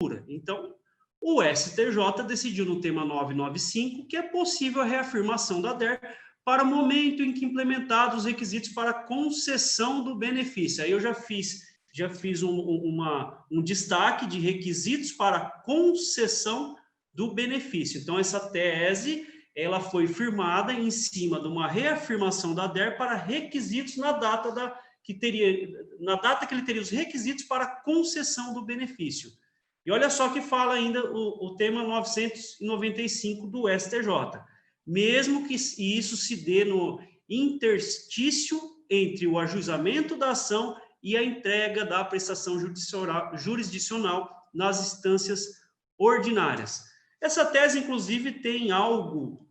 futura. Então, o STJ decidiu no tema 995 que é possível a reafirmação da DER para o momento em que implementados os requisitos para concessão do benefício. Aí eu já fiz um destaque de requisitos para concessão do benefício. Então, essa tese ela foi firmada em cima de uma reafirmação da DER para requisitos na data que ele teria os requisitos para concessão do benefício. E olha só que fala ainda o tema 995 do STJ. Mesmo que isso se dê no interstício entre o ajuizamento da ação e a entrega da prestação jurisdicional nas instâncias ordinárias. Essa tese, inclusive, tem algo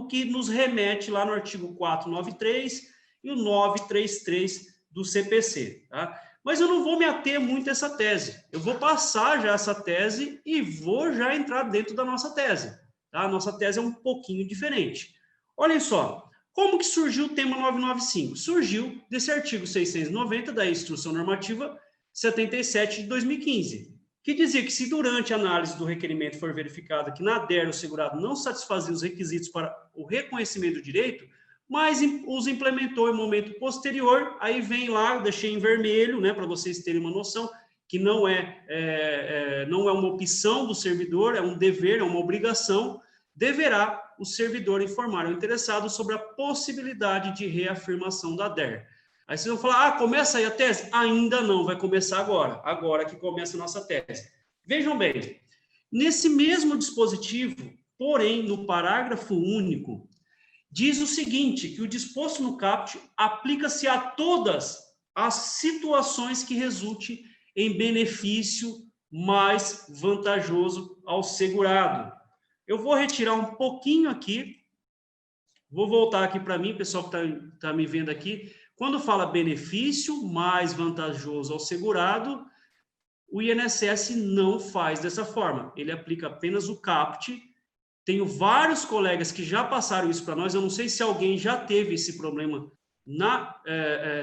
que nos remete lá no artigo 493 e o 933 do CPC, tá? Mas eu não vou me ater muito a essa tese. Eu vou passar já essa tese e vou já entrar dentro da nossa tese, tá? A nossa tese é um pouquinho diferente. Olhem só, como que surgiu o tema 995? Surgiu desse artigo 690 da Instrução Normativa 77 de 2015, que dizia que se durante a análise do requerimento for verificado que na DER o segurado não satisfazia os requisitos para o reconhecimento do direito, mas os implementou em momento posterior, aí vem lá, eu deixei em vermelho, né, para vocês terem uma noção, que não é uma opção do servidor, é um dever, é uma obrigação, deverá o servidor informar o interessado sobre a possibilidade de reafirmação da DER. Aí vocês vão falar, começa aí a tese? Ainda não, vai começar agora que começa a nossa tese. Vejam bem, nesse mesmo dispositivo, porém, no parágrafo único, diz o seguinte, que o disposto no caput aplica-se a todas as situações que resulte em benefício mais vantajoso ao segurado. Eu vou retirar um pouquinho aqui, vou voltar aqui para mim, pessoal que está me vendo aqui. Quando fala benefício mais vantajoso ao segurado, o INSS não faz dessa forma. Ele aplica apenas o caput. Tenho vários colegas que já passaram isso para nós. Eu não sei se alguém já teve esse problema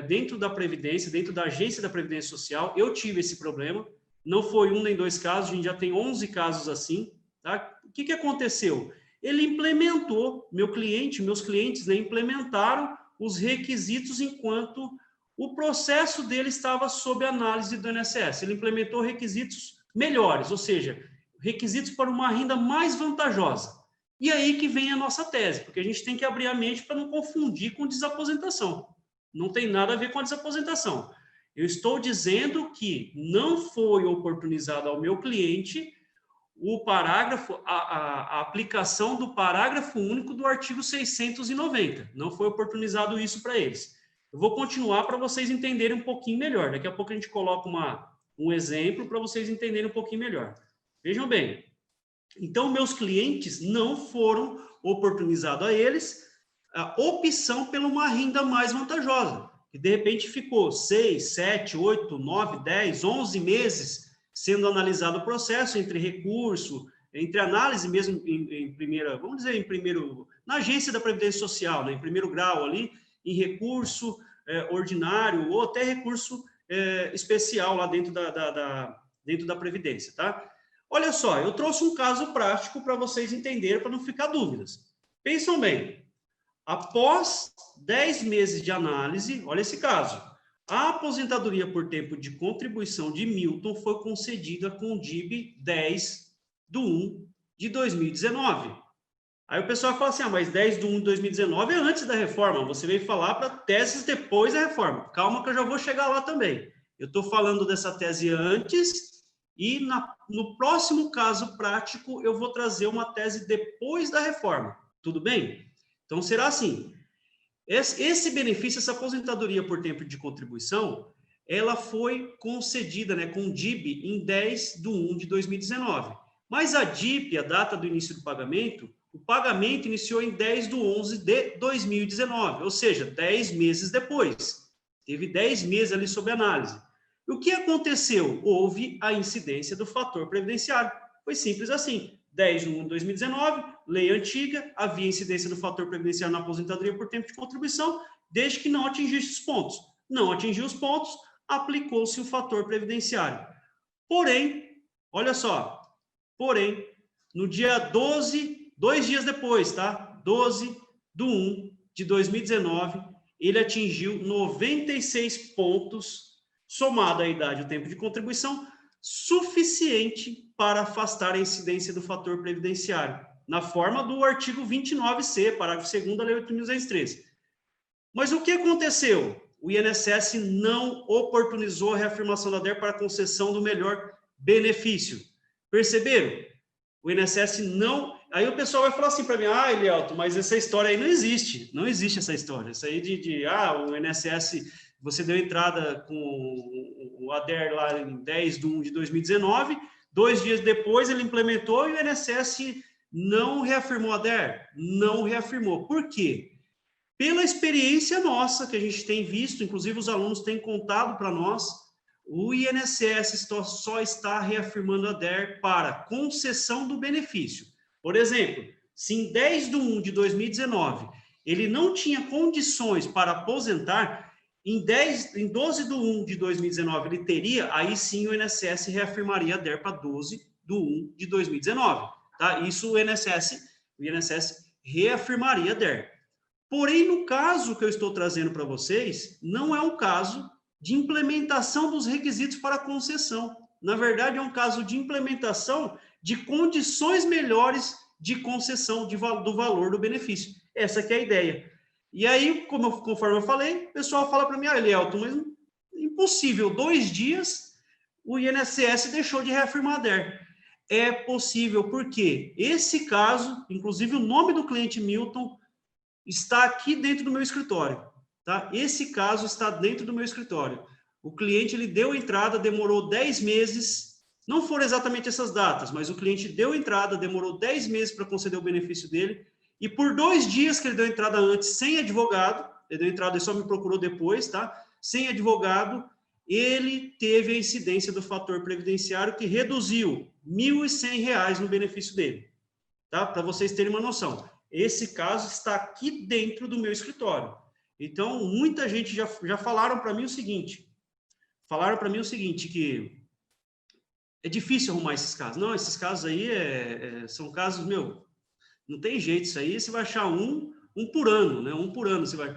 dentro da Previdência, dentro da Agência da Previdência Social. Eu tive esse problema. Não foi um nem dois casos, a gente já tem 11 casos assim. Tá? O que aconteceu? Ele implementou, meus clientes, né, implementaram os requisitos enquanto o processo dele estava sob análise do INSS. Ele implementou requisitos melhores, ou seja, requisitos para uma renda mais vantajosa. E aí que vem a nossa tese, porque a gente tem que abrir a mente para não confundir com desaposentação. Não tem nada a ver com a desaposentação. Eu estou dizendo que não foi oportunizado ao meu cliente a aplicação do parágrafo único do artigo 690. Não foi oportunizado isso para eles. Eu vou continuar para vocês entenderem um pouquinho melhor. Daqui a pouco a gente coloca um exemplo para vocês entenderem um pouquinho melhor. Vejam bem. Então, meus clientes não foram oportunizados a eles a opção pela uma renda mais vantajosa. Que de repente ficou 6, 7, 8, 9, 10, 11 meses sendo analisado o processo entre recurso, entre análise mesmo em primeira, vamos dizer, na agência da Previdência Social, né, em primeiro grau ali, em recurso ordinário ou até recurso especial lá dentro da Previdência, tá? Olha só, eu trouxe um caso prático para vocês entenderem, para não ficar dúvidas. Pensam bem, após 10 meses de análise, olha esse caso, a aposentadoria por tempo de contribuição de Milton foi concedida com o DIB 10/1/2019. Aí o pessoal fala assim, mas 10/1/2019 é antes da reforma, você veio falar para teses depois da reforma. Calma que eu já vou chegar lá também. Eu estou falando dessa tese antes e no próximo caso prático eu vou trazer uma tese depois da reforma. Tudo bem? Então será assim. Esse benefício, essa aposentadoria por tempo de contribuição, ela foi concedida, né, com DIB em 10/1/2019. Mas a DIP, a data do início do pagamento, o pagamento iniciou em 10/11/2019, ou seja, 10 meses depois. Teve 10 meses ali sob análise. E o que aconteceu? Houve a incidência do fator previdenciário. Foi simples assim. 10/1/2019, lei antiga, havia incidência do fator previdenciário na aposentadoria por tempo de contribuição, desde que não atingisse os pontos. Não atingiu os pontos, aplicou-se o fator previdenciário. Porém, olha só, porém, no dia 12, 2 dias depois, tá? 12/1/2019, ele atingiu 96 pontos, somado à idade e o tempo de contribuição, suficiente para afastar a incidência do fator previdenciário, na forma do artigo 29C, parágrafo 2º da Lei 8.203. Mas o que aconteceu? O INSS não oportunizou a reafirmação da DER para a concessão do melhor benefício. Perceberam? O INSS não... Aí o pessoal vai falar assim para mim, Elielto, mas essa história aí não existe. Não existe essa história. Isso aí o INSS, você deu entrada com o ADER lá em 10/1/2019, 2 dias depois ele implementou e o INSS não reafirmou a DER? Não reafirmou. Por quê? Pela experiência nossa, que a gente tem visto, inclusive os alunos têm contado para nós, o INSS só está reafirmando a DER para concessão do benefício. Por exemplo, se em 10/1/2019 ele não tinha condições para aposentar, em 12/1/2019 ele teria, aí sim o INSS reafirmaria a DER para 12/1/2019. Tá? Isso o INSS reafirmaria a DER. Porém, no caso que eu estou trazendo para vocês, não é um caso de implementação dos requisitos para concessão. Na verdade, é um caso de implementação de condições melhores de concessão do valor do benefício. Essa que é a ideia. E aí, conforme eu falei, o pessoal fala para mim, Elielto, mas impossível, 2 dias o INSS deixou de reafirmar a DER. É possível, porque esse caso, inclusive o nome do cliente Milton, está aqui dentro do meu escritório, tá? Esse caso está dentro do meu escritório. O cliente, ele deu entrada, demorou 10 meses, não foram exatamente essas datas, mas o cliente deu entrada, demorou 10 meses para conceder o benefício dele, e por 2 dias que ele deu entrada antes, sem advogado, ele deu entrada e só me procurou depois, tá? Sem advogado, ele teve a incidência do fator previdenciário que reduziu R$ 1.100 no benefício dele, tá? Para vocês terem uma noção. Esse caso está aqui dentro do meu escritório. Então, muita gente já falaram para mim o seguinte, que é difícil arrumar esses casos. Não, esses casos aí são casos, não tem jeito, isso aí você vai achar um por ano, né? Um por ano você vai...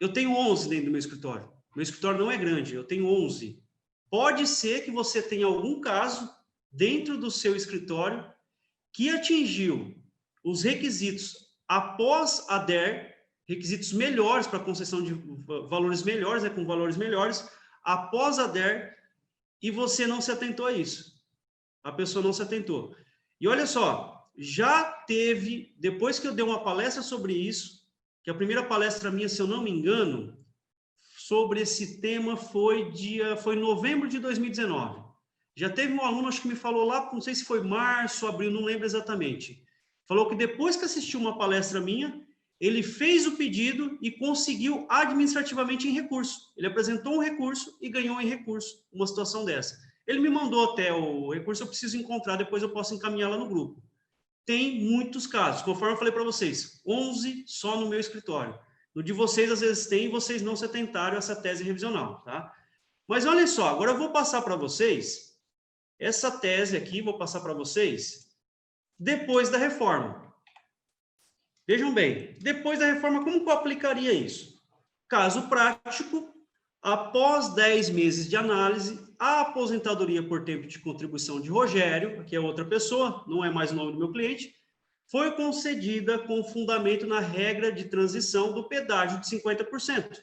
Eu tenho 11 dentro do meu escritório. Meu escritório não é grande, eu tenho 11. Pode ser que você tenha algum caso dentro do seu escritório que atingiu os requisitos após a DER, requisitos melhores para concessão de valores melhores, né, com valores melhores, após a DER, e você não se atentou a isso. A pessoa não se atentou. E olha só, já teve, depois que eu dei uma palestra sobre isso, que a primeira palestra minha, se eu não me engano, sobre esse tema foi em novembro de 2019. Já teve um aluno, acho que me falou lá, não sei se foi março, abril, não lembro exatamente. Falou que depois que assistiu uma palestra minha, ele fez o pedido e conseguiu administrativamente em recurso. Ele apresentou um recurso e ganhou em recurso uma situação dessa. Ele me mandou até o recurso, eu preciso encontrar, depois eu posso encaminhar lá no grupo. Tem muitos casos, conforme eu falei para vocês, 11 só no meu escritório. No de vocês, às vezes tem, e vocês não se atentaram a essa tese revisional, tá? Mas olha só, agora eu vou passar para vocês essa tese aqui, vou passar para vocês depois da reforma. Vejam bem, depois da reforma, como que eu aplicaria isso? Caso prático, após 10 meses de análise, a aposentadoria por tempo de contribuição de Rogério, que é outra pessoa, não é mais o nome do meu cliente, foi concedida com fundamento na regra de transição do pedágio de 50%.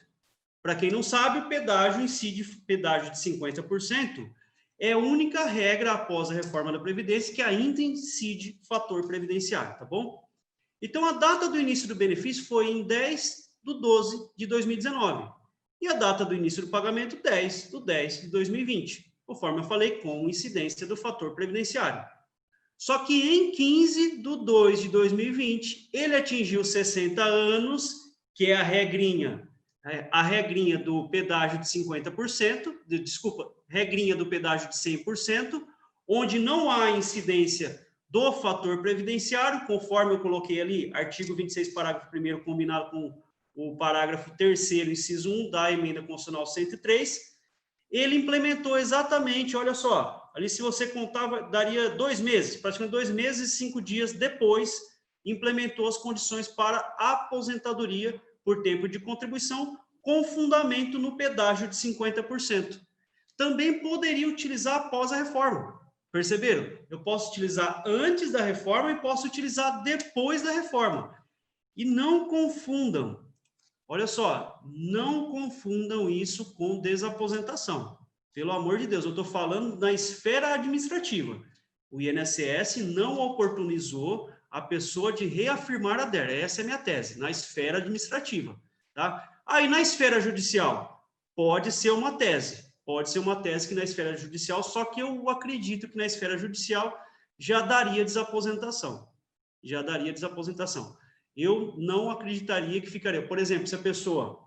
Para quem não sabe, o pedágio incide pedágio de 50%, é a única regra após a reforma da Previdência que ainda incide fator previdenciário, tá bom? Então, a data do início do benefício foi em 10/12/2019. E a data do início do pagamento, 10/10/2020, conforme eu falei, com incidência do fator previdenciário. Só que em 15/2/2020, ele atingiu 60 anos, que é a regrinha do pedágio de 50%, regrinha do pedágio de 100%, onde não há incidência do fator previdenciário, conforme eu coloquei ali, artigo 26, parágrafo 1º, combinado com o parágrafo 3º, inciso 1 da emenda constitucional 103, ele implementou exatamente, olha só, Ali, se você contava, daria 2 meses, praticamente 2 meses e 5 dias depois, implementou as condições para aposentadoria por tempo de contribuição, com fundamento no pedágio de 50%. Também poderia utilizar após a reforma. Perceberam? Eu posso utilizar antes da reforma e posso utilizar depois da reforma. E não confundam, olha só, não confundam isso com desaposentação. Pelo amor de Deus, eu estou falando na esfera administrativa. O INSS não oportunizou a pessoa de reafirmar a DER. Essa é a minha tese, na esfera administrativa. Tá? Aí, na esfera judicial, pode ser uma tese que na esfera judicial, só que eu acredito que na esfera judicial já daria desaposentação. Eu não acreditaria que ficaria. Por exemplo, se a pessoa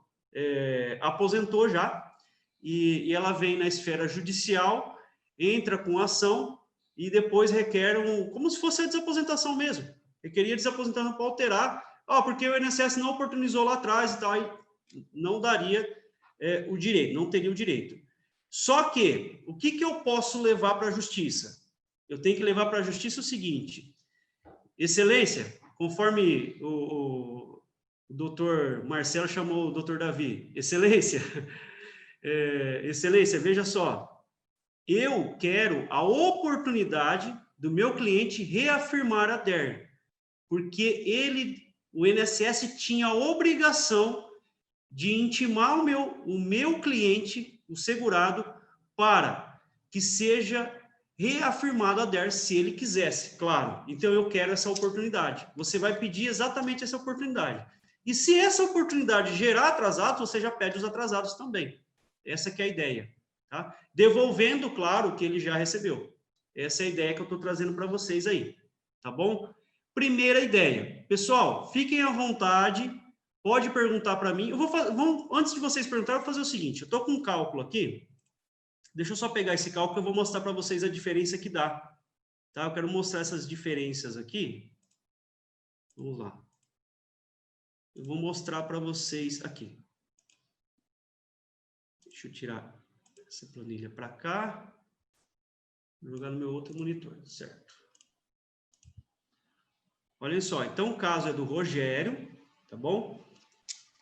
aposentou já e ela vem na esfera judicial, entra com ação e depois requer como se fosse a desaposentação mesmo. Requeria desaposentação para alterar, porque o INSS não oportunizou lá atrás e tal, aí não daria o direito, não teria o direito. Só que, o que eu posso levar para a justiça? Eu tenho que levar para a justiça o seguinte: Excelência, conforme o doutor Marcelo chamou o doutor Davi, Excelência, Excelência, veja só, eu quero a oportunidade do meu cliente reafirmar a DER, porque o INSS tinha a obrigação de intimar o meu cliente, o segurado, para que seja reafirmado a DER se ele quisesse, claro. Então, eu quero essa oportunidade. Você vai pedir exatamente essa oportunidade. E se essa oportunidade gerar atrasados, você já pede os atrasados também. Essa que é a ideia. Tá? Devolvendo, claro, o que ele já recebeu. Essa é a ideia que eu estou trazendo para vocês aí. Tá bom? Primeira ideia. Pessoal, fiquem à vontade. Pode perguntar para mim. Antes de vocês perguntarem, eu vou fazer o seguinte. Eu estou com um cálculo aqui. Deixa eu só pegar esse cálculo que eu vou mostrar para vocês a diferença que dá. Tá? Eu quero mostrar essas diferenças aqui. Vamos lá. Eu vou mostrar para vocês aqui. Deixa eu tirar essa planilha para cá. Vou jogar no meu outro monitor, certo? Olhem só. Então, o caso é do Rogério, tá bom?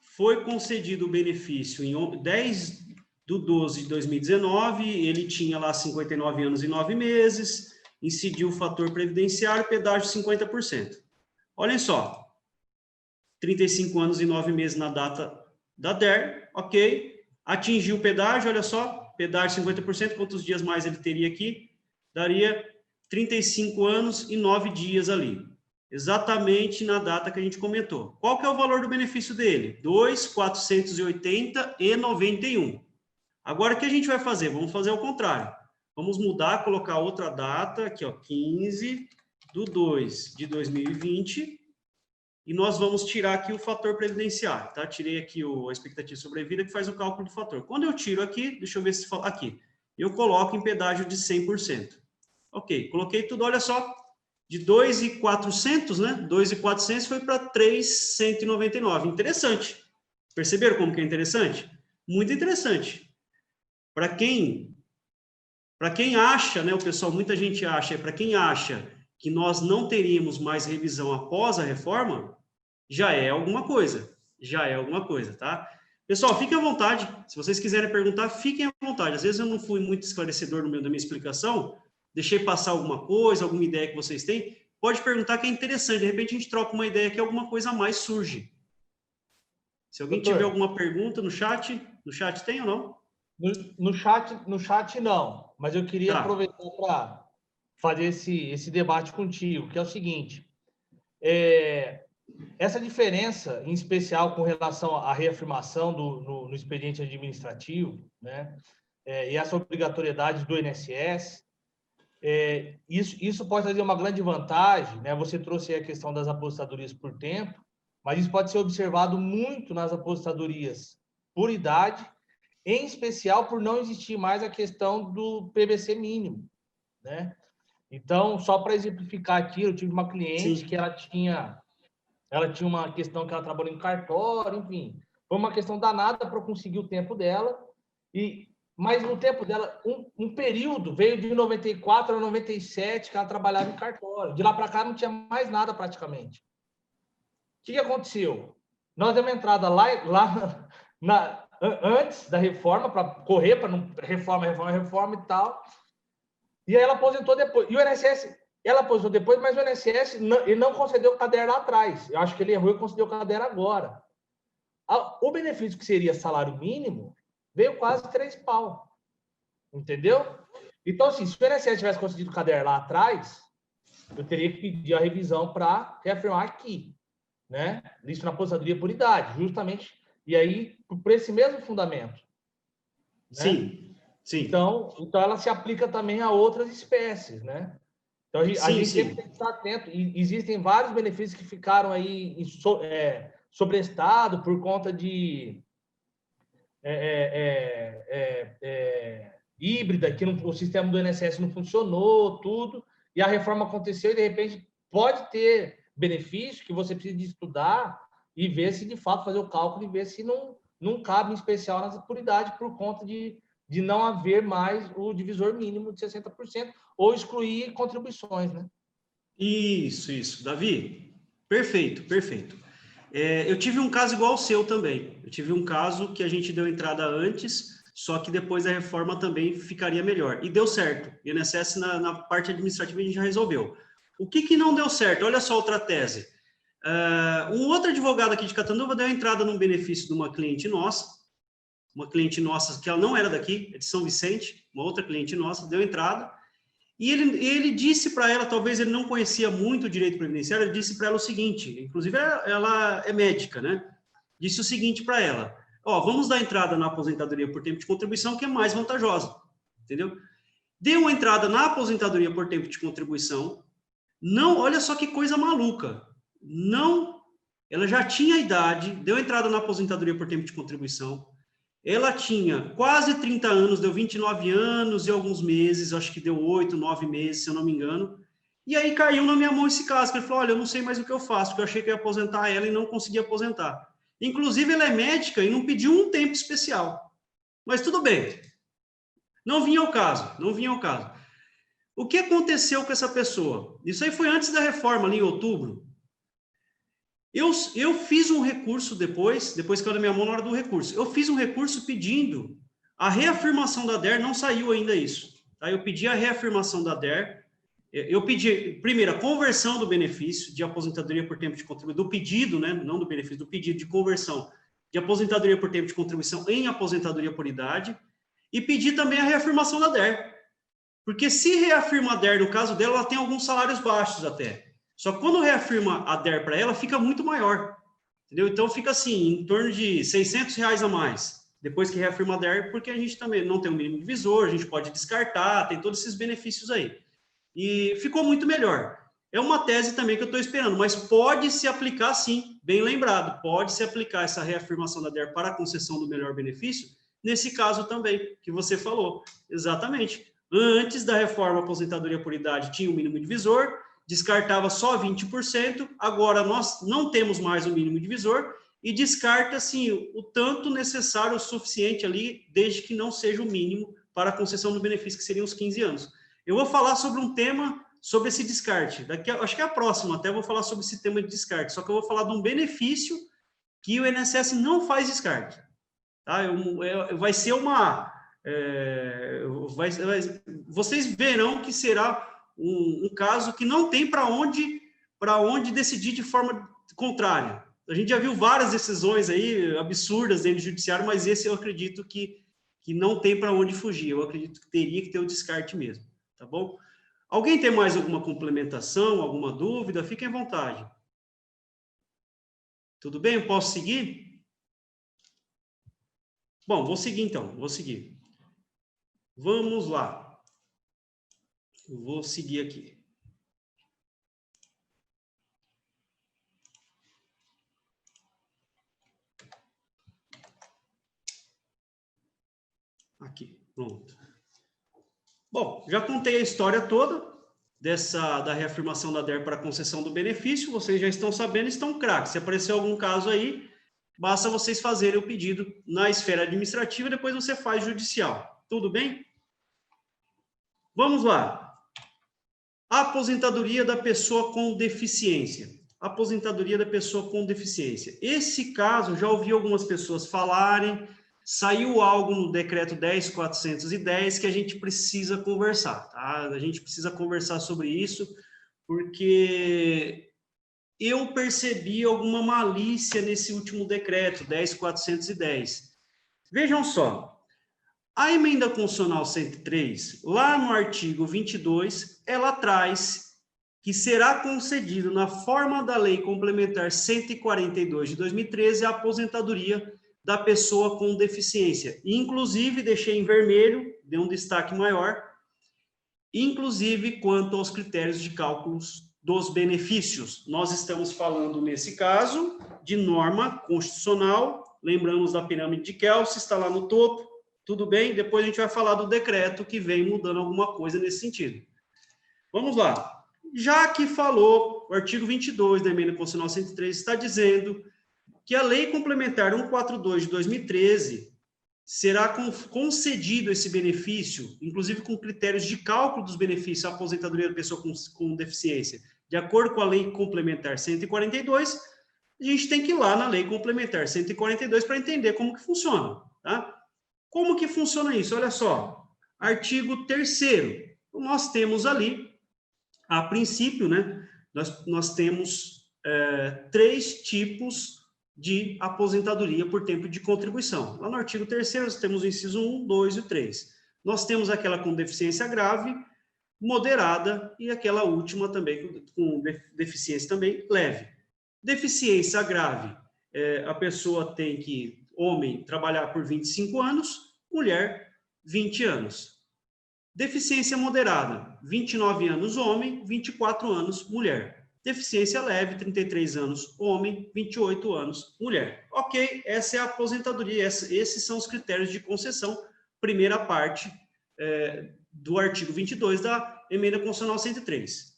Foi concedido o benefício em 10/12/2019, ele tinha lá 59 anos e 9 meses, incidiu o fator previdenciário, pedágio 50%. Olhem só, 35 anos e 9 meses na data da DER, ok, atingiu o pedágio, olha só, pedágio 50%, quantos dias mais ele teria aqui? Daria 35 anos e 9 dias ali. Exatamente na data que a gente comentou. Qual que é o valor do benefício dele? 2.480,91. Agora, o que a gente vai fazer? Vamos fazer ao contrário. Vamos mudar, colocar outra data, aqui, ó, 15/2/2020, e nós vamos tirar aqui o fator previdenciário, tá? Tirei aqui a expectativa de sobrevida, que faz o cálculo do fator. Quando eu tiro aqui, deixa eu ver se fala aqui, eu coloco em pedágio de 100%. Ok, coloquei tudo, olha só, de 2.400, né? 2.400 foi para 3.199. Interessante. Perceberam como que é interessante? Muito interessante. Para quem acha, né, o pessoal, muita gente acha, para quem acha que nós não teríamos mais revisão após a reforma, já é alguma coisa, tá? Pessoal, fiquem à vontade, se vocês quiserem perguntar, fiquem à vontade. Às vezes eu não fui muito esclarecedor no meio da minha explicação, deixei passar alguma coisa, alguma ideia que vocês têm, pode perguntar que é interessante, de repente a gente troca uma ideia que alguma coisa a mais surge. Se alguém tiver alguma pergunta no chat tem ou não? No chat não, mas eu queria aproveitar para fazer esse debate contigo, que é o seguinte, essa diferença, em especial com relação à reafirmação no expediente administrativo, né, e essa obrigatoriedade do INSS, isso pode trazer uma grande vantagem, né? Você trouxe a questão das aposentadorias por tempo, mas isso pode ser observado muito nas aposentadorias por idade, em especial por não existir mais a questão do PVC mínimo, né? Então, só para exemplificar aqui, eu tive uma cliente Sim. que ela tinha uma questão que ela trabalhou em cartório, enfim, foi uma questão danada para conseguir o tempo dela, e mas no tempo dela, um período, veio de 94 a 97, que ela trabalhava em cartório. De lá para cá não tinha mais nada praticamente. O que aconteceu? Nós demos entrada lá antes da reforma, para correr, para não reforma e tal. E aí ela aposentou depois. E o INSS, ela aposentou depois, mas o INSS ele não concedeu o caderno lá atrás. Eu acho que ele errou e concedeu o caderno agora. O benefício que seria salário mínimo veio quase 3 pau. Entendeu? Então, assim, se o INSS tivesse concedido o caderno lá atrás, eu teria que pedir a revisão para reafirmar aqui, né? Isso na aposentadoria por idade, justamente. E aí, por esse mesmo fundamento. Né? Sim, sim. Então, ela se aplica também a outras espécies, né? Então, a gente sempre tem que estar atento. E existem vários benefícios que ficaram aí sobrestado por conta de híbrida, que o sistema do INSS não funcionou, tudo, e a reforma aconteceu e, de repente, pode ter benefício que você precisa de estudar e ver se, de fato, fazer o cálculo e ver se não cabe, em especial, nessa por idade, por conta de não haver mais o divisor mínimo de 60% ou excluir contribuições, né? Isso. Davi, perfeito. Eu tive um caso igual ao seu também. Eu tive um caso que a gente deu entrada antes, só que depois da reforma também ficaria melhor. E deu certo. O INSS, na parte administrativa, a gente já resolveu. O que não deu certo? Olha só outra tese. Um outro advogado aqui de Catanduva deu entrada num benefício de uma cliente nossa que ela não era daqui, é de São Vicente, uma outra cliente nossa, deu entrada, e ele disse para ela, talvez ele não conhecia muito o direito previdenciário, ele disse para ela o seguinte, inclusive ela é médica, né? Disse o seguinte para ela, vamos dar entrada na aposentadoria por tempo de contribuição, que é mais vantajosa, entendeu? Deu entrada na aposentadoria por tempo de contribuição, não, olha só que coisa maluca, ela já tinha idade, deu entrada na aposentadoria por tempo de contribuição, ela tinha quase 30 anos, deu 29 anos e alguns meses, acho que deu 8, 9 meses, se eu não me engano. E aí caiu na minha mão esse caso, que ele falou, olha, eu não sei mais o que eu faço, porque eu achei que eu ia aposentar ela e não consegui aposentar. Inclusive, ela é médica e não pediu um tempo especial. Mas tudo bem. Não vinha ao caso. O que aconteceu com essa pessoa? Isso aí foi antes da reforma, ali em outubro. Eu fiz um recurso depois caiu na minha mão na hora do recurso. Eu fiz um recurso pedindo a reafirmação da DER, não saiu ainda isso. Tá? Eu pedi a reafirmação da DER, eu pedi, primeiro, a conversão do benefício de aposentadoria por tempo de contribuição, do pedido, né? Não do benefício, do pedido de conversão de aposentadoria por tempo de contribuição em aposentadoria por idade, e pedi também a reafirmação da DER. Porque se reafirma a DER, no caso dela, ela tem alguns salários baixos até. Só que quando reafirma a DER para ela, fica muito maior, entendeu? Então, fica assim, em torno de R$600 a mais, depois que reafirma a DER, porque a gente também não tem um mínimo divisor, a gente pode descartar, tem todos esses benefícios aí. E ficou muito melhor. É uma tese também que eu estou esperando, mas pode se aplicar sim, bem lembrado, pode se aplicar essa reafirmação da DER para a concessão do melhor benefício, nesse caso também, que você falou, exatamente. Antes da reforma aposentadoria por idade tinha o mínimo divisor, descartava só 20%, agora nós não temos mais o mínimo divisor e descarta, assim, o tanto necessário, o suficiente ali, desde que não seja o mínimo para a concessão do benefício, que seriam os 15 anos. Eu vou falar sobre um tema, sobre esse descarte, acho que é a próxima, até vou falar sobre esse tema de descarte, só que eu vou falar de um benefício que o INSS não faz descarte. Tá? Vai ser uma... vocês verão que será um caso que não tem para onde decidir de forma contrária. A gente já viu várias decisões aí absurdas dentro do judiciário, mas esse eu acredito que não tem para onde fugir. Eu acredito que teria que ter o descarte mesmo, tá bom? Alguém tem mais alguma complementação, alguma dúvida? Fiquem à vontade. Tudo bem? Posso seguir? Bom, vou seguir então, Vamos lá. Vou seguir aqui. Aqui, pronto. Bom, já contei a história toda da reafirmação da DER para a concessão do benefício, vocês já estão sabendo, estão craques. Se aparecer algum caso aí, basta vocês fazerem o pedido na esfera administrativa e depois você faz judicial. Tudo bem? Vamos lá. Aposentadoria da pessoa com deficiência. Aposentadoria da pessoa com deficiência. Esse caso, já ouvi algumas pessoas falarem, saiu algo no decreto 10.410 que a gente precisa conversar, tá? A gente precisa conversar sobre isso, porque eu percebi alguma malícia nesse último decreto, 10.410. Vejam só, a emenda constitucional 103, lá no artigo 22, ela traz que será concedido na forma da Lei Complementar 142 de 2013 a aposentadoria da pessoa com deficiência. Inclusive, deixei em vermelho, dei um destaque maior, inclusive quanto aos critérios de cálculos dos benefícios. Nós estamos falando, nesse caso, de norma constitucional, lembramos da pirâmide de Kelsen, está lá no topo, tudo bem? Depois a gente vai falar do decreto que vem mudando alguma coisa nesse sentido. Vamos lá. Já que falou, o artigo 22 da emenda constitucional 103 está dizendo que a Lei Complementar 142 de 2013 será concedido esse benefício, inclusive com critérios de cálculo dos benefícios à aposentadoria da pessoa com deficiência, de acordo com a Lei Complementar 142, a gente tem que ir lá na Lei Complementar 142 para entender como que funciona, tá? Como que funciona isso? Olha só, artigo 3º, nós temos ali, a princípio, né, nós temos 3 tipos de aposentadoria por tempo de contribuição. Lá no artigo 3º, nós temos o inciso 1, 2 e 3. Nós temos aquela com deficiência grave, moderada e aquela última também com deficiência também leve. Deficiência grave, a pessoa tem que, homem, trabalhar por 25 anos, mulher, 20 anos. Deficiência moderada, 29 anos homem, 24 anos mulher. Deficiência leve, 33 anos homem, 28 anos mulher. Ok, essa é a aposentadoria, esses são os critérios de concessão, primeira parte do artigo 22 da emenda constitucional 103.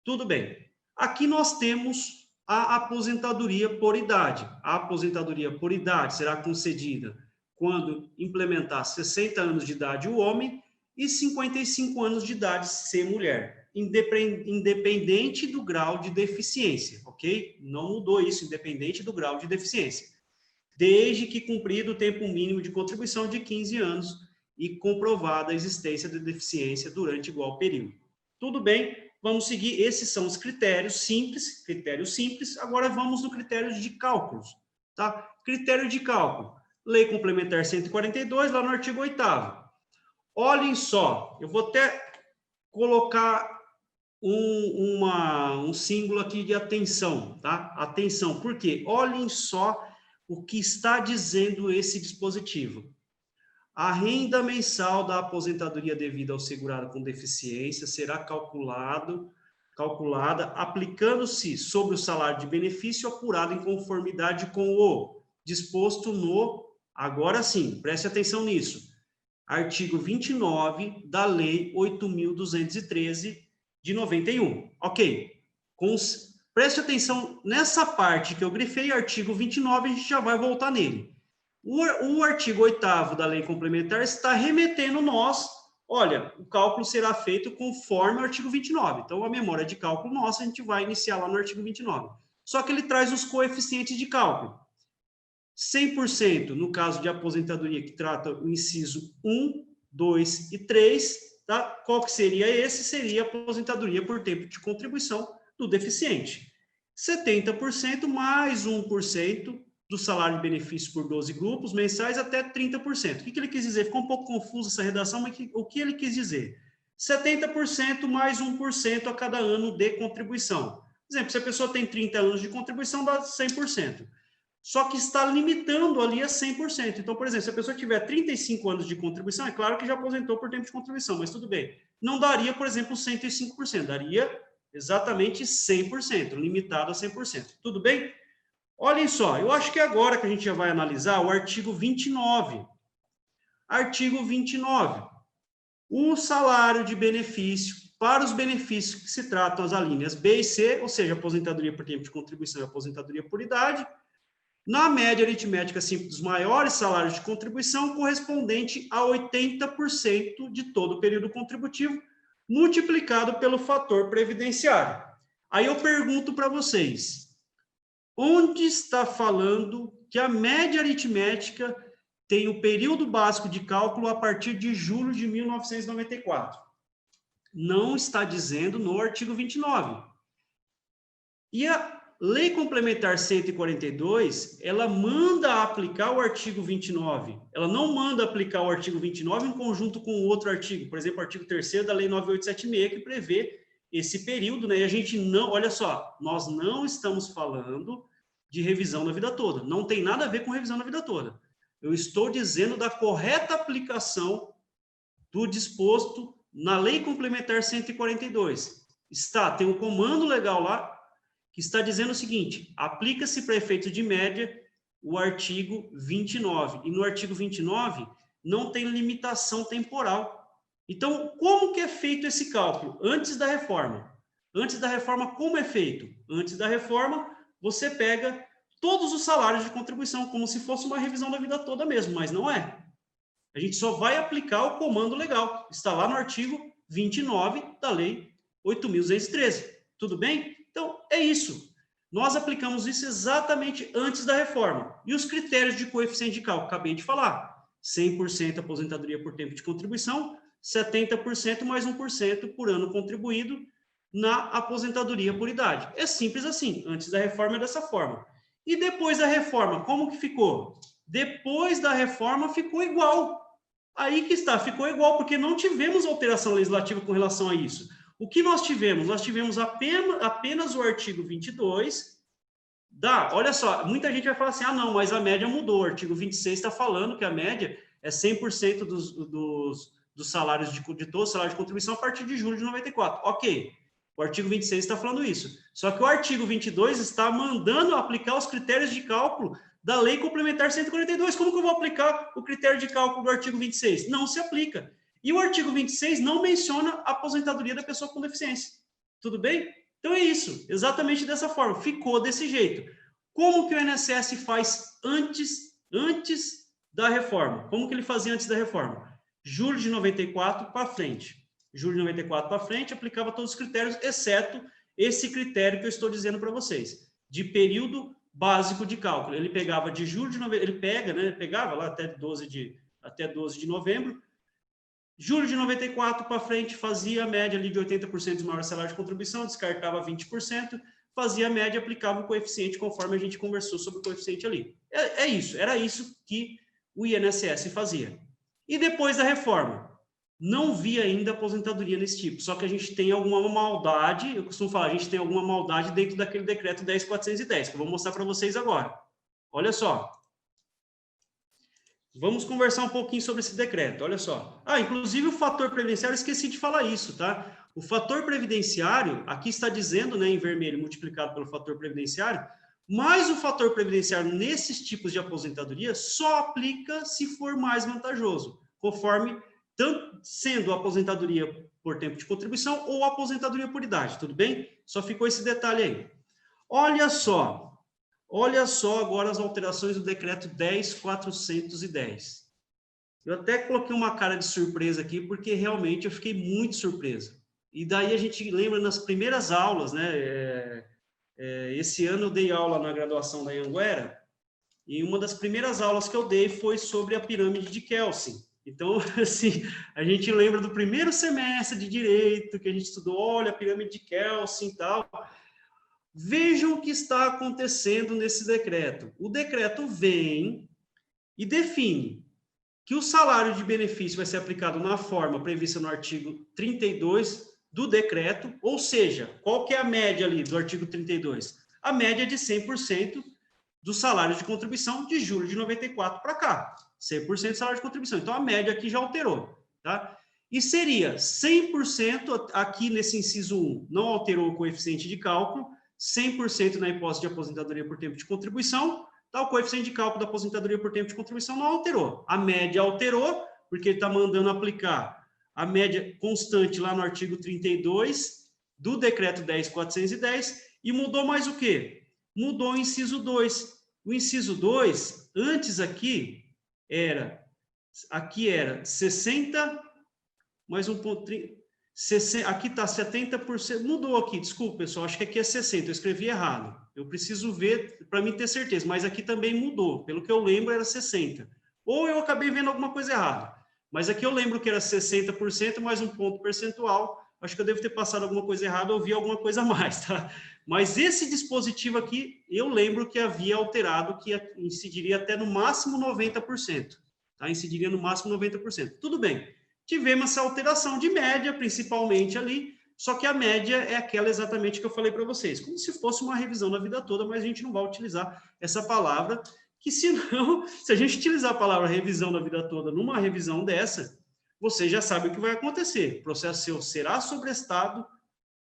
Tudo bem. Aqui nós temos a aposentadoria por idade. A aposentadoria por idade será concedida quando implementar 60 anos de idade o homem e 55 anos de idade ser mulher, independente do grau de deficiência, ok? Não mudou isso, independente do grau de deficiência. Desde que cumprido o tempo mínimo de contribuição de 15 anos e comprovada a existência de deficiência durante igual período. Tudo bem, vamos seguir, esses são os critérios simples, agora vamos no critério de cálculos, tá? Critério de cálculo, Lei Complementar 142, lá no artigo 8º. Olhem só, eu vou até colocar um símbolo aqui de atenção, tá? Atenção, por quê? Olhem só o que está dizendo esse dispositivo. A renda mensal da aposentadoria devida ao segurado com deficiência será calculada aplicando-se sobre o salário de benefício apurado em conformidade com o disposto no... Agora sim, preste atenção nisso. Artigo 29 da Lei 8.213 de 91. Ok. Preste atenção nessa parte que eu grifei, artigo 29, a gente já vai voltar nele. O artigo 8º da Lei Complementar está remetendo nós, olha, o cálculo será feito conforme o artigo 29. Então, a memória de cálculo nossa, a gente vai iniciar lá no artigo 29. Só que ele traz os coeficientes de cálculo. 100% no caso de aposentadoria que trata o inciso 1, 2 e 3, tá? Qual que seria esse? Seria a aposentadoria por tempo de contribuição do deficiente. 70% mais 1% do salário de benefício por 12 grupos mensais até 30%. O que ele quis dizer? Ficou um pouco confusa essa redação, mas o que ele quis dizer? 70% mais 1% a cada ano de contribuição. Por exemplo, se a pessoa tem 30 anos de contribuição, dá 100%. Só que está limitando ali a 100%. Então, por exemplo, se a pessoa tiver 35 anos de contribuição, é claro que já aposentou por tempo de contribuição, mas tudo bem. Não daria, por exemplo, 105%, daria exatamente 100%, limitado a 100%. Tudo bem? Olhem só, eu acho que agora que a gente já vai analisar o artigo 29. Artigo 29. O salário de benefício para os benefícios que se tratam as alíneas B e C, ou seja, aposentadoria por tempo de contribuição e aposentadoria por idade, na média aritmética simples dos maiores salários de contribuição, correspondente a 80% de todo o período contributivo, multiplicado pelo fator previdenciário. Aí eu pergunto para vocês, onde está falando que a média aritmética tem o período básico de cálculo a partir de julho de 1994? Não está dizendo no artigo 29. E a Lei Complementar 142, ela manda aplicar o artigo 29. Ela não manda aplicar o artigo 29 em conjunto com outro artigo, por exemplo, o artigo 3º da Lei 9876, que prevê esse período, né? E a gente não, olha só, nós não estamos falando de revisão na vida toda. Não tem nada a ver com revisão na vida toda. Eu estou dizendo da correta aplicação do disposto na Lei Complementar 142. Tem um comando legal lá que está dizendo o seguinte: aplica-se para efeito de média o artigo 29. E no artigo 29 não tem limitação temporal. Então, como que é feito esse cálculo? Antes da reforma. Antes da reforma, como é feito? Antes da reforma, você pega todos os salários de contribuição, como se fosse uma revisão da vida toda mesmo, mas não é. A gente só vai aplicar o comando legal. Está lá no artigo 29 da Lei 8.213. Tudo bem? Então, é isso. Nós aplicamos isso exatamente antes da reforma. E os critérios de coeficiente de cálculo? Acabei de falar. 100% aposentadoria por tempo de contribuição, 70% mais 1% por ano contribuído na aposentadoria por idade. É simples assim. Antes da reforma é dessa forma. E depois da reforma, como que ficou? Depois da reforma ficou igual. Aí que está, ficou igual, porque não tivemos alteração legislativa com relação a isso. O que nós tivemos? Nós tivemos apenas o artigo 22. Olha só, muita gente vai falar assim, não, mas a média mudou. O artigo 26 está falando que a média é 100% dos salários de todo salário de contribuição a partir de julho de 94. Ok, o artigo 26 está falando isso. Só que o artigo 22 está mandando aplicar os critérios de cálculo da Lei Complementar 142. Como que eu vou aplicar o critério de cálculo do artigo 26? Não se aplica. E o artigo 26 não menciona a aposentadoria da pessoa com deficiência. Tudo bem? Então é isso, exatamente dessa forma. Ficou desse jeito. Como que o INSS faz antes da reforma? Como que ele fazia antes da reforma? Julho de 94 para frente. Julho de 94 para frente, aplicava todos os critérios, exceto esse critério que eu estou dizendo para vocês, de período básico de cálculo. Ele pegava de julho de 94, ele pegava lá até 12 de novembro. Julho de 94 para frente, fazia a média ali de 80% dos maiores salários de contribuição, descartava 20%, fazia a média, aplicava o coeficiente conforme a gente conversou sobre o coeficiente ali. Era isso que o INSS fazia. E depois da reforma, não vi ainda aposentadoria nesse tipo, só que a gente tem alguma maldade, eu costumo falar, a gente tem alguma maldade dentro daquele decreto 10.410, que eu vou mostrar para vocês agora. Olha só. Vamos conversar um pouquinho sobre esse decreto, olha só. Inclusive o fator previdenciário, esqueci de falar isso, tá? O fator previdenciário, aqui está dizendo, né, em vermelho, multiplicado pelo fator previdenciário, mas o fator previdenciário nesses tipos de aposentadoria só aplica se for mais vantajoso, conforme tanto sendo a aposentadoria por tempo de contribuição ou aposentadoria por idade, tudo bem? Só ficou esse detalhe aí. Olha só agora as alterações do decreto 10.410. Eu até coloquei uma cara de surpresa aqui, porque realmente eu fiquei muito surpreso. E daí a gente lembra nas primeiras aulas, né? Esse ano eu dei aula na graduação da Anhanguera, e uma das primeiras aulas que eu dei foi sobre a pirâmide de Kelsen. Então, assim, a gente lembra do primeiro semestre de Direito, que a gente estudou, olha, a pirâmide de Kelsen e tal. Vejam o que está acontecendo nesse decreto. O decreto vem e define que o salário de benefício vai ser aplicado na forma prevista no artigo 32 do decreto, ou seja, qual que é a média ali do artigo 32? A média de 100% do salário de contribuição de julho de 94 para cá. 100% do salário de contribuição. Então, a média aqui já alterou, tá? E seria 100% aqui nesse inciso 1, não alterou o coeficiente de cálculo, 100% na hipótese de aposentadoria por tempo de contribuição, tá? O coeficiente de cálculo da aposentadoria por tempo de contribuição não alterou. A média alterou, porque ele está mandando aplicar a média constante lá no artigo 32 do decreto 10.410, e mudou mais o quê? Mudou o inciso 2, O inciso 2, antes aqui era 60, mais 1,30, aqui está 70%, mudou aqui, desculpa, pessoal, acho que aqui é 60, eu escrevi errado. Eu preciso ver para mim ter certeza, mas aqui também mudou, pelo que eu lembro era 60. Ou eu acabei vendo alguma coisa errada, mas aqui eu lembro que era 60% mais um ponto percentual, acho que eu devo ter passado alguma coisa errada ou vi alguma coisa a mais, tá? Mas esse dispositivo aqui, eu lembro que havia alterado, que incidiria até no máximo 90%, tá? Incidiria no máximo 90%. Tudo bem. Tivemos essa alteração de média, principalmente ali, só que a média é aquela exatamente que eu falei para vocês, como se fosse uma revisão da vida toda, mas a gente não vai utilizar essa palavra, que senão, se a gente utilizar a palavra revisão da vida toda numa revisão dessa, você já sabe o que vai acontecer. O processo seu será sobrestado,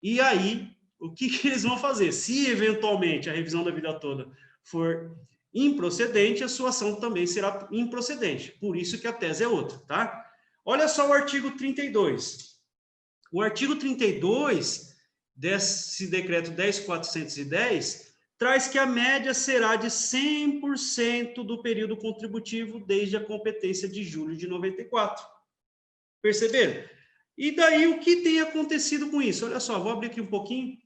e aí, o que eles vão fazer? Se, eventualmente, a revisão da vida toda for improcedente, a sua ação também será improcedente. Por isso que a tese é outra, tá? Olha só o artigo 32. O artigo 32 desse decreto 10.410 traz que a média será de 100% do período contributivo desde a competência de julho de 94. Perceberam? E daí, o que tem acontecido com isso? Olha só, vou abrir aqui um pouquinho.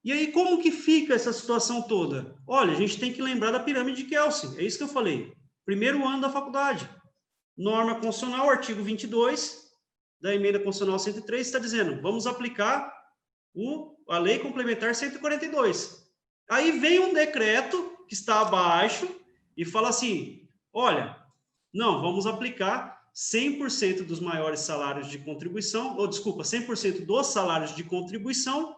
E aí, como que fica essa situação toda? Olha, a gente tem que lembrar da pirâmide de Kelsen. É isso que eu falei. Primeiro ano da faculdade. Norma constitucional, artigo 22 da emenda constitucional 103, está dizendo, vamos aplicar a lei complementar 142. Aí vem um decreto que está abaixo e fala assim, olha, não, vamos aplicar 100% dos maiores salários de contribuição, ou desculpa, 100% dos salários de contribuição,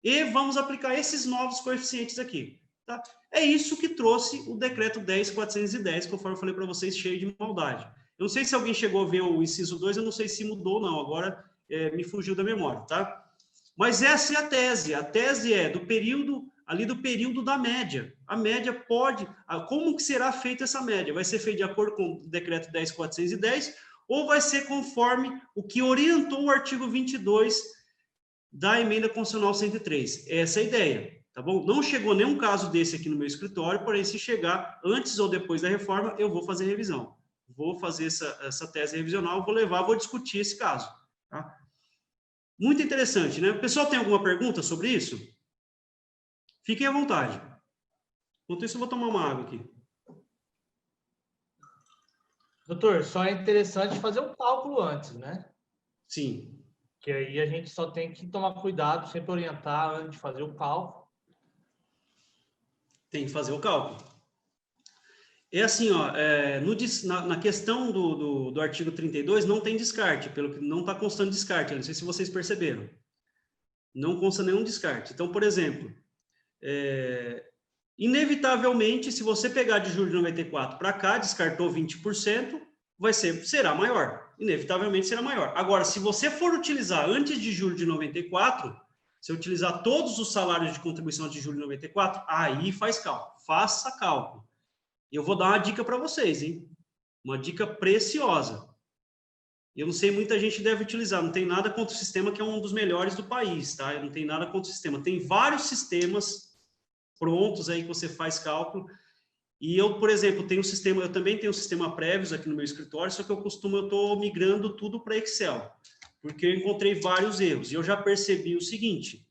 e vamos aplicar esses novos coeficientes aqui. Tá? É isso que trouxe o decreto 10.410, conforme eu falei para vocês, cheio de maldade. Eu não sei se alguém chegou a ver o inciso 2, eu não sei se mudou ou não, agora me fugiu da memória, tá? Mas essa é a tese é do período da média. A média pode, como que será feita essa média? Vai ser feita de acordo com o decreto 10.410 ou vai ser conforme o que orientou o artigo 22 da emenda constitucional 103? Essa é a ideia, tá bom? Não chegou nenhum caso desse aqui no meu escritório, porém se chegar antes ou depois da reforma, eu vou fazer revisão. Vou fazer essa tese revisional, vou discutir esse caso, tá? Muito interessante, né? O pessoal tem alguma pergunta sobre isso? Fiquem à vontade. Enquanto isso, eu vou tomar uma água aqui. Doutor, só é interessante fazer um cálculo antes, né? Sim. Que aí a gente só tem que tomar cuidado, sempre orientar antes de fazer o cálculo. Tem que fazer o cálculo. É assim, ó, na questão do artigo 32, não tem descarte, pelo que não está constando descarte, não sei se vocês perceberam. Não consta nenhum descarte. Então, por exemplo, inevitavelmente, se você pegar de julho de 94 para cá, descartou 20%, será maior. Inevitavelmente será maior. Agora, se você for utilizar antes de julho de 94, se utilizar todos os salários de contribuição de julho de 94, aí faz cálculo. Faça cálculo. Eu vou dar uma dica para vocês, hein? Uma dica preciosa. Eu não sei, muita gente deve utilizar. Não tem nada contra o sistema, que é um dos melhores do país, tá? Eu não tem nada contra o sistema. Tem vários sistemas prontos aí que você faz cálculo. E eu, por exemplo, eu também tenho um sistema Prévios aqui no meu escritório, só que eu estou migrando tudo para Excel, porque eu encontrei vários erros. E eu já percebi o seguinte,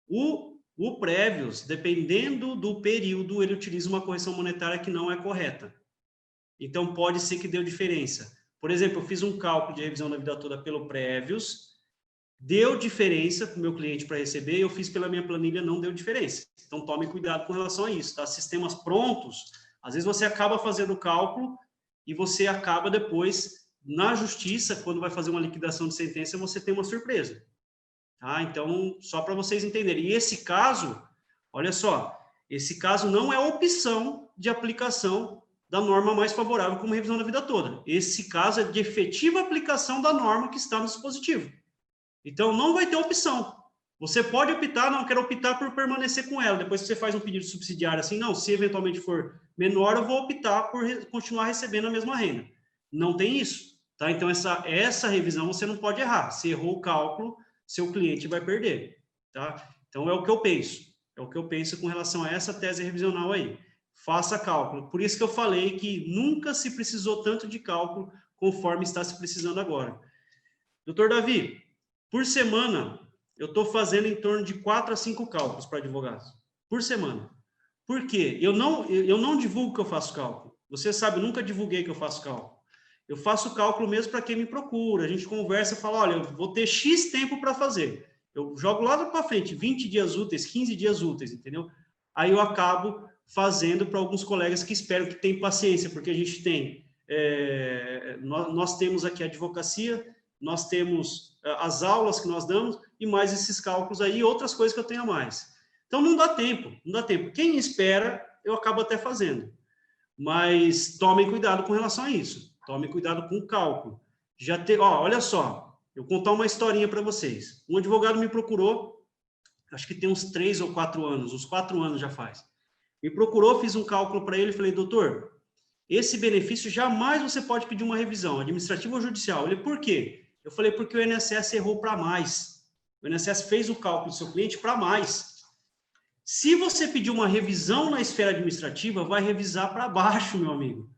o Prévios, dependendo do período, ele utiliza uma correção monetária que não é correta. Então, pode ser que deu diferença. Por exemplo, eu fiz um cálculo de revisão da vida toda pelo Prévios, deu diferença para o meu cliente para receber, eu fiz pela minha planilha, não deu diferença. Então, tome cuidado com relação a isso, tá? Sistemas prontos, às vezes você acaba fazendo o cálculo e você acaba depois, na justiça, quando vai fazer uma liquidação de sentença, você tem uma surpresa. Tá? Então, só para vocês entenderem. E esse caso, olha só, esse caso não é opção de aplicação da norma mais favorável como revisão da vida toda. Esse caso é de efetiva aplicação da norma que está no dispositivo. Então, não vai ter opção. Você pode optar, não, quero optar por permanecer com ela. Depois que você faz um pedido subsidiário assim, não, se eventualmente for menor, eu vou optar por continuar recebendo a mesma renda. Não tem isso. Tá? Então, essa revisão você não pode errar. Se errou o cálculo, seu cliente vai perder. Tá? Então, é o que eu penso. É o que eu penso com relação a essa tese revisional aí. faça cálculo. Por isso que eu falei que nunca se precisou tanto de cálculo conforme está se precisando agora. Doutor Davi, por semana, eu estou fazendo em torno de 4 a 5 cálculos para advogados. Por semana. Por quê? Eu não divulgo que eu faço cálculo. Você sabe, eu nunca divulguei que eu faço cálculo. Eu faço cálculo mesmo para quem me procura. A gente conversa e fala, olha, eu vou ter X tempo para fazer. Eu jogo lá para frente, 20 dias úteis, 15 dias úteis, entendeu? Aí eu acabo fazendo para alguns colegas que esperam que tenham paciência, porque a gente tem, nós temos aqui a advocacia, nós temos as aulas que nós damos, e mais esses cálculos aí, e outras coisas que eu tenho a mais. Então, não dá tempo, não dá tempo. Quem espera, eu acabo até fazendo. Mas tomem cuidado com relação a isso. Tomem cuidado com o cálculo. Olha só, eu vou contar uma historinha para vocês. Um advogado me procurou, acho que tem uns 3 ou 4 anos, uns 4 anos já faz. Me procurou, fiz um cálculo para ele e falei, doutor, esse benefício jamais você pode pedir uma revisão, administrativa ou judicial. Ele, por quê? Eu falei, porque o INSS errou para mais. O INSS fez o cálculo do seu cliente para mais. Se você pedir uma revisão na esfera administrativa, vai revisar para baixo, meu amigo.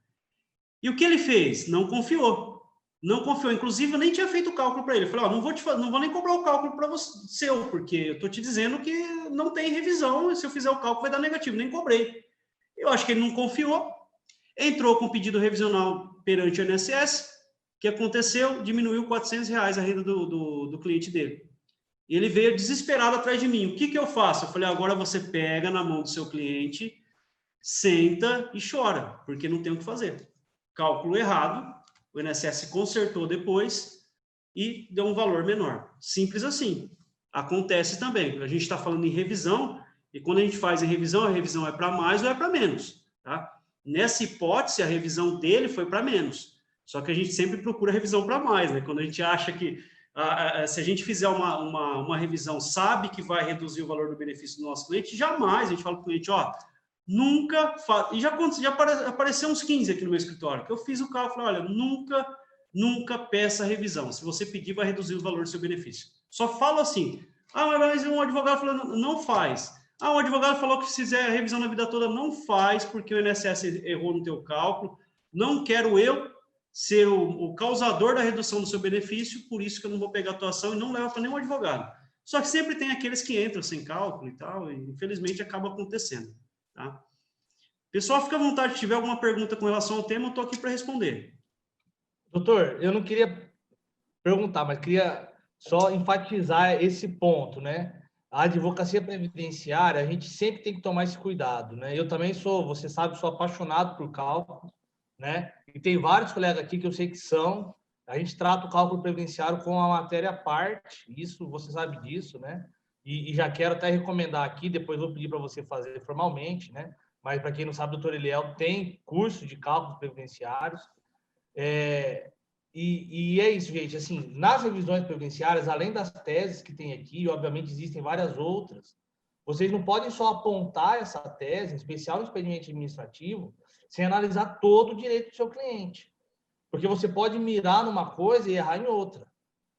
E o que ele fez? Não confiou. Não confiou. Inclusive, eu nem tinha feito o cálculo para ele. Eu falei, não vou nem cobrar o cálculo para você, porque eu estou te dizendo que não tem revisão, e se eu fizer o cálculo vai dar negativo. Nem cobrei. Eu acho que ele não confiou. Entrou com pedido revisional perante o INSS. O que aconteceu? Diminuiu R$400 a renda do cliente dele. E ele veio desesperado atrás de mim. O que eu faço? Eu falei, agora você pega na mão do seu cliente, senta e chora, porque não tem o que fazer. Cálculo errado, o INSS consertou depois e deu um valor menor. Simples assim. Acontece também. A gente está falando em revisão, e quando a gente faz em revisão, a revisão é para mais ou é para menos. Tá? Nessa hipótese, a revisão dele foi para menos. Só que a gente sempre procura revisão para mais, né? Quando a gente acha que, se a gente fizer uma revisão, sabe que vai reduzir o valor do benefício do nosso cliente, jamais a gente fala para o cliente, nunca faça. E já apareceu uns 15 aqui no meu escritório, que eu fiz o cálculo, olha, nunca peça revisão. Se você pedir, vai reduzir o valor do seu benefício. Só falo assim, mas um advogado falou, não faz. Um advogado falou que se fizer a revisão na vida toda, não faz, porque o INSS errou no teu cálculo. Não quero eu ser o causador da redução do seu benefício, por isso que eu não vou pegar a tua ação e não levo para nenhum advogado. Só que sempre tem aqueles que entram sem cálculo e tal, e infelizmente acaba acontecendo. Tá? Pessoal, fica à vontade, se tiver alguma pergunta com relação ao tema, eu estou aqui para responder. Doutor, eu não queria perguntar, mas queria só enfatizar esse ponto, né? A advocacia previdenciária, a gente sempre tem que tomar esse cuidado, né? Eu também você sabe, sou apaixonado por cálculo, né? E tem vários colegas aqui que eu sei que são. A gente trata o cálculo previdenciário como uma matéria à parte, isso, você sabe disso, né? E já quero até recomendar aqui, depois vou pedir para você fazer formalmente, né? Mas, para quem não sabe, o doutor Eliel tem curso de cálculos previdenciários. E é isso, gente. Assim, nas revisões previdenciárias, além das teses que tem aqui, obviamente existem várias outras, vocês não podem só apontar essa tese, em especial no expediente administrativo, sem analisar todo o direito do seu cliente. Porque você pode mirar numa coisa e errar em outra.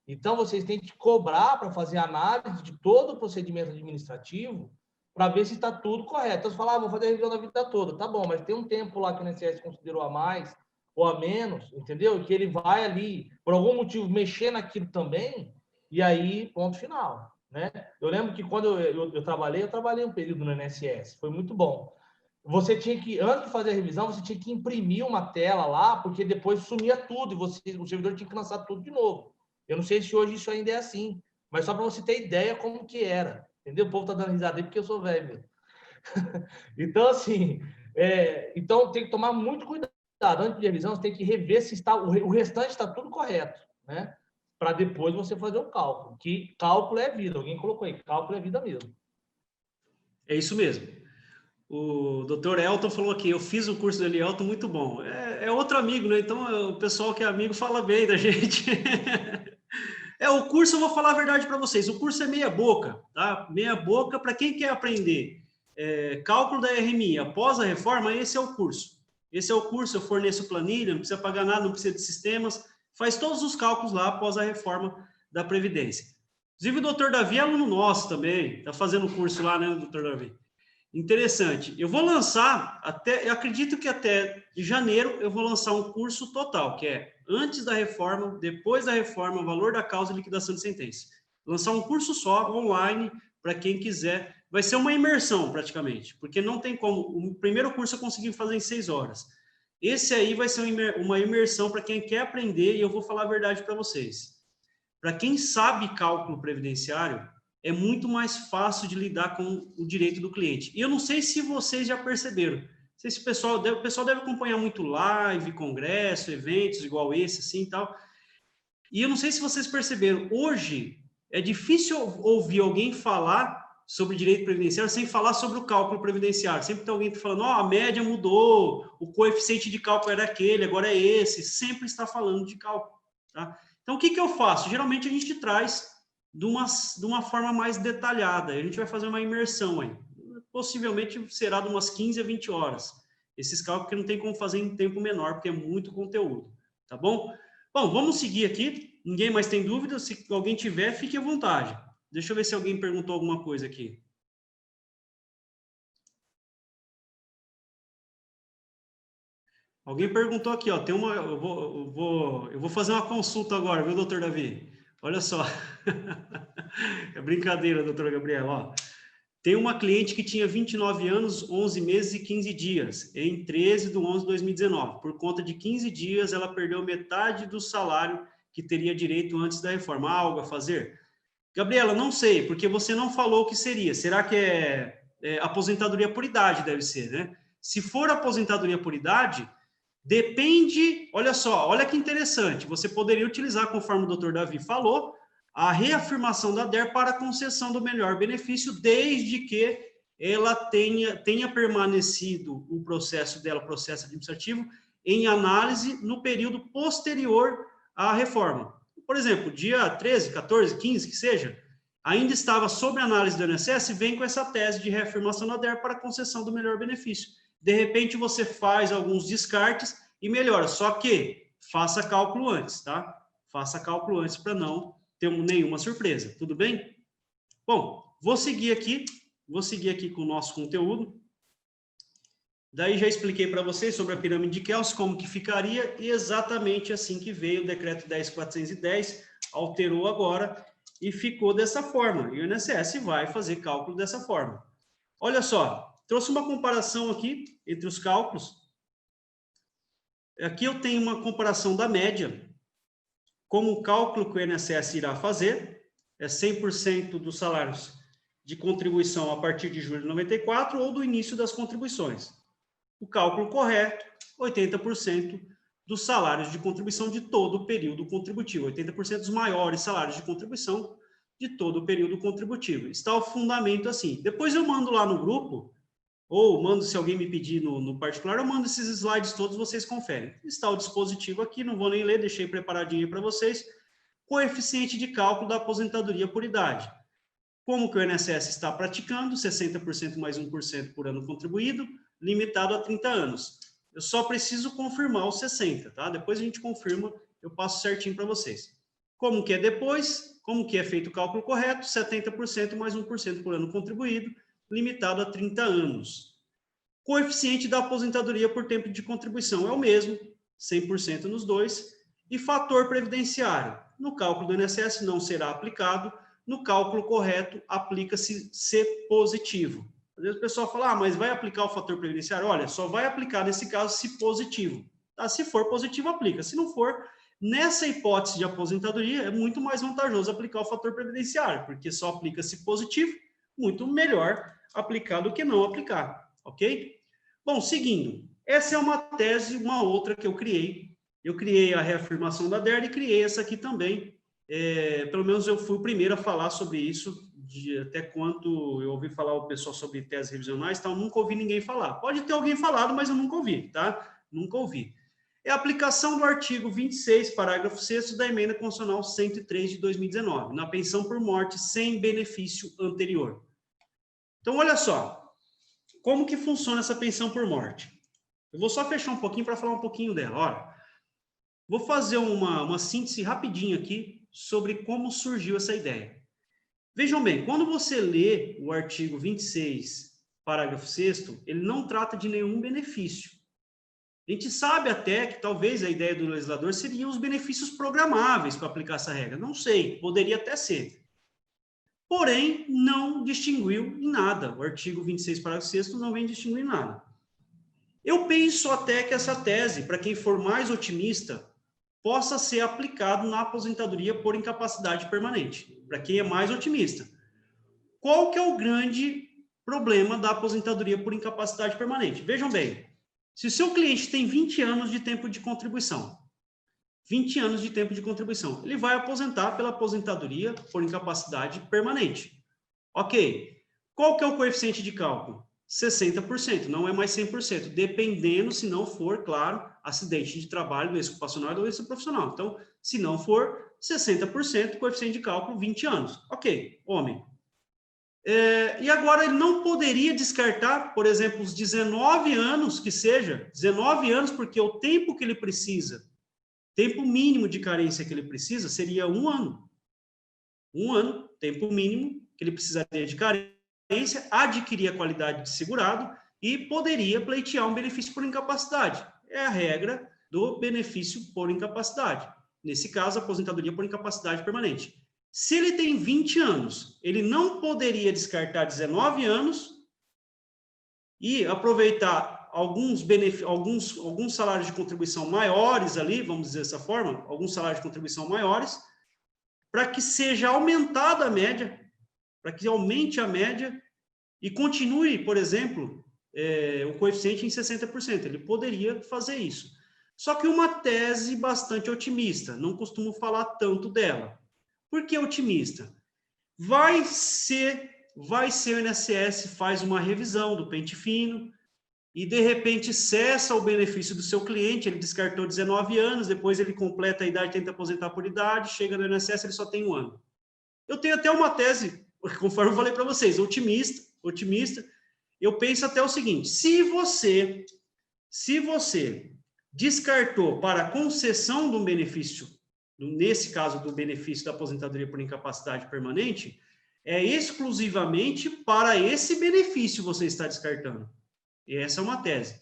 Então, vocês têm que cobrar para fazer análise de todo o procedimento administrativo para ver se está tudo correto. Então, você fala, vou fazer a revisão da vida toda. Tá bom, mas tem um tempo lá que o INSS considerou a mais ou a menos, entendeu? Que ele vai ali, por algum motivo, mexer naquilo também, e aí, ponto final. Né? Eu lembro que quando eu trabalhei um período no INSS, foi muito bom. Você tinha que, antes de fazer a revisão, você tinha que imprimir uma tela lá, porque depois sumia tudo, e o servidor tinha que lançar tudo de novo. Eu não sei se hoje isso ainda é assim, mas só para você ter ideia como que era, entendeu? O povo tá dando risada aí porque eu sou velho mesmo. Então, assim, então tem que tomar muito cuidado. Antes de revisão, você tem que rever se o restante está tudo correto, né? Para depois você fazer o cálculo, que cálculo é vida. Alguém colocou aí, cálculo é vida mesmo. É isso mesmo. O doutor Elton falou aqui, eu fiz o curso dele, Elton, muito bom. É outro amigo, né? Então, o pessoal que é amigo fala bem da gente. O curso, eu vou falar a verdade para vocês, o curso é meia boca, tá? Meia boca para quem quer aprender cálculo da RMI após a reforma, esse é o curso. Esse é o curso, eu forneço planilha, não precisa pagar nada, não precisa de sistemas, faz todos os cálculos lá após a reforma da Previdência. Inclusive, o doutor Davi é aluno nosso também, está fazendo o curso lá, né, doutor Davi? Interessante. Eu vou lançar, eu acredito que até janeiro eu vou lançar um curso total, que é antes da reforma, depois da reforma, valor da causa e liquidação de sentença. Lançar um curso só, online, para quem quiser. Vai ser uma imersão, praticamente, porque não tem como. O primeiro curso eu consegui fazer em 6 horas. Esse aí vai ser uma imersão para quem quer aprender, e eu vou falar a verdade para vocês. Para quem sabe cálculo previdenciário, é muito mais fácil de lidar com o direito do cliente. E eu não sei se vocês já perceberam. Não sei se o pessoal deve acompanhar muito live, congresso, eventos igual esse, assim e tal. E eu não sei se vocês perceberam, hoje é difícil ouvir alguém falar sobre direito previdenciário sem falar sobre o cálculo previdenciário. Sempre tem alguém falando, ó, a média mudou, o coeficiente de cálculo era aquele, agora é esse. Sempre está falando de cálculo, tá? Então, o que eu faço? Geralmente a gente traz de uma forma mais detalhada. A gente vai fazer uma imersão aí. Possivelmente será de umas 15 a 20 horas. Esses cálculos que não tem como fazer em tempo menor, porque é muito conteúdo, tá bom? Bom, vamos seguir aqui. Ninguém mais tem dúvida? Se alguém tiver, fique à vontade. Deixa eu ver se alguém perguntou alguma coisa aqui. Alguém perguntou aqui, ó, tem uma, eu vou fazer uma consulta agora, viu, doutor Davi? Olha só. É brincadeira, doutora Gabriela, ó. Tem uma cliente que tinha 29 anos, 11 meses e 15 dias, em 13/11/2019. Por conta de 15 dias, ela perdeu metade do salário que teria direito antes da reforma. Há algo a fazer? Gabriela, não sei, porque você não falou o que seria. Será que é aposentadoria por idade, deve ser, né? Se for aposentadoria por idade, depende, olha só, olha que interessante, você poderia utilizar, conforme o doutor Davi falou, a reafirmação da DER para a concessão do melhor benefício, desde que ela tenha permanecido o processo dela, o processo administrativo, em análise no período posterior à reforma. Por exemplo, dia 13, 14, 15, que seja, ainda estava sob análise do INSS, vem com essa tese de reafirmação da DER para a concessão do melhor benefício. De repente, você faz alguns descartes e melhora, só que faça cálculo antes, tá? Faça cálculo antes para não ter nenhuma surpresa, tudo bem? Bom, vou seguir aqui com o nosso conteúdo. Daí já expliquei para vocês sobre a pirâmide de Kelsen, como que ficaria, e exatamente assim que veio o decreto 10.410, alterou agora e ficou dessa forma. E o INSS vai fazer cálculo dessa forma. Olha só, trouxe uma comparação aqui entre os cálculos. Aqui eu tenho uma comparação da média, como o cálculo que o INSS irá fazer, é 100% dos salários de contribuição a partir de julho de 94 ou do início das contribuições. O cálculo correto, 80% dos salários de contribuição de todo o período contributivo, 80% dos maiores salários de contribuição de todo o período contributivo. Está o fundamento assim. Depois eu mando lá no grupo, ou mando, se alguém me pedir no particular, eu mando esses slides todos, vocês conferem. Está o dispositivo aqui, não vou nem ler, deixei preparadinho para vocês. Coeficiente de cálculo da aposentadoria por idade. Como que o INSS está praticando, 60% mais 1% por ano contribuído, limitado a 30 anos. Eu só preciso confirmar os 60, tá? Depois a gente confirma, eu passo certinho para vocês. Como que é depois? Como que é feito o cálculo correto? 70% mais 1% por ano contribuído, limitado a 30 anos. Coeficiente da aposentadoria por tempo de contribuição é o mesmo, 100% nos dois. E fator previdenciário. No cálculo do INSS não será aplicado, no cálculo correto aplica-se C positivo. Às vezes o pessoal fala, ah, mas vai aplicar o fator previdenciário? Olha, só vai aplicar nesse caso se positivo. Tá? Se for positivo, aplica. Se não for, nessa hipótese de aposentadoria, é muito mais vantajoso aplicar o fator previdenciário, porque só aplica-se positivo, muito melhor aplicar do que não aplicar, ok? Bom, seguindo, essa é uma tese, uma outra que eu criei. Eu criei a reafirmação da DER e criei essa aqui também. Pelo menos eu fui o primeiro a falar sobre isso, até quanto eu ouvi falar o pessoal sobre teses revisionais, então nunca ouvi ninguém falar. Pode ter alguém falado, mas eu nunca ouvi, tá? Nunca ouvi. É a aplicação do artigo 26, parágrafo 6º da Emenda Constitucional 103 de 2019, na pensão por morte sem benefício anterior. Então, olha só, como que funciona essa pensão por morte? Eu vou só fechar um pouquinho para falar um pouquinho dela. Olha, vou fazer uma síntese rapidinho aqui sobre como surgiu essa ideia. Vejam bem, quando você lê o artigo 26 parágrafo 6º, ele não trata de nenhum benefício. A gente sabe até que talvez a ideia do legislador seria os benefícios programáveis para aplicar essa regra. Não sei, poderia até ser. Porém, não distinguiu em nada. O artigo 26, parágrafo 6º, não vem distinguir em nada. Eu penso até que essa tese, para quem for mais otimista, possa ser aplicado na aposentadoria por incapacidade permanente, para quem é mais otimista. Qual que é o grande problema da aposentadoria por incapacidade permanente? Vejam bem, se o seu cliente tem 20 anos de tempo de contribuição, 20 anos de tempo de contribuição, ele vai aposentar pela aposentadoria por incapacidade permanente. Ok. Qual que é o coeficiente de cálculo? 60%, não é mais 100%, dependendo se não for, claro, acidente de trabalho, doença ocupacional e doença profissional. Então, se não for, 60%, coeficiente de cálculo, 20 anos. Ok, homem. E agora ele não poderia descartar, por exemplo, os 19 anos que seja, 19 anos, porque o tempo que ele precisa, tempo mínimo de carência que ele precisa seria 1 ano. 1 ano, tempo mínimo que ele precisaria de carência, adquirir a qualidade de segurado e poderia pleitear um benefício por incapacidade. É a regra do benefício por incapacidade. Nesse caso, aposentadoria por incapacidade permanente. Se ele tem 20 anos, ele não poderia descartar 19 anos e aproveitar alguns salários de contribuição maiores ali, vamos dizer dessa forma, alguns salários de contribuição maiores, para que seja aumentada a média, para que aumente a média e continue, por exemplo, o coeficiente em 60%. Ele poderia fazer isso. Só que uma tese bastante otimista, não costumo falar tanto dela. Por que otimista? Vai ser o INSS faz uma revisão do pente fino e, de repente, cessa o benefício do seu cliente, ele descartou 19 anos, depois ele completa a idade, tenta aposentar por idade, chega no INSS, ele só tem 1 ano. Eu tenho até uma tese, conforme eu falei para vocês, otimista, eu penso até o seguinte, se você descartou para a concessão de um benefício, nesse caso do benefício da aposentadoria por incapacidade permanente, é exclusivamente para esse benefício você está descartando. E essa é uma tese.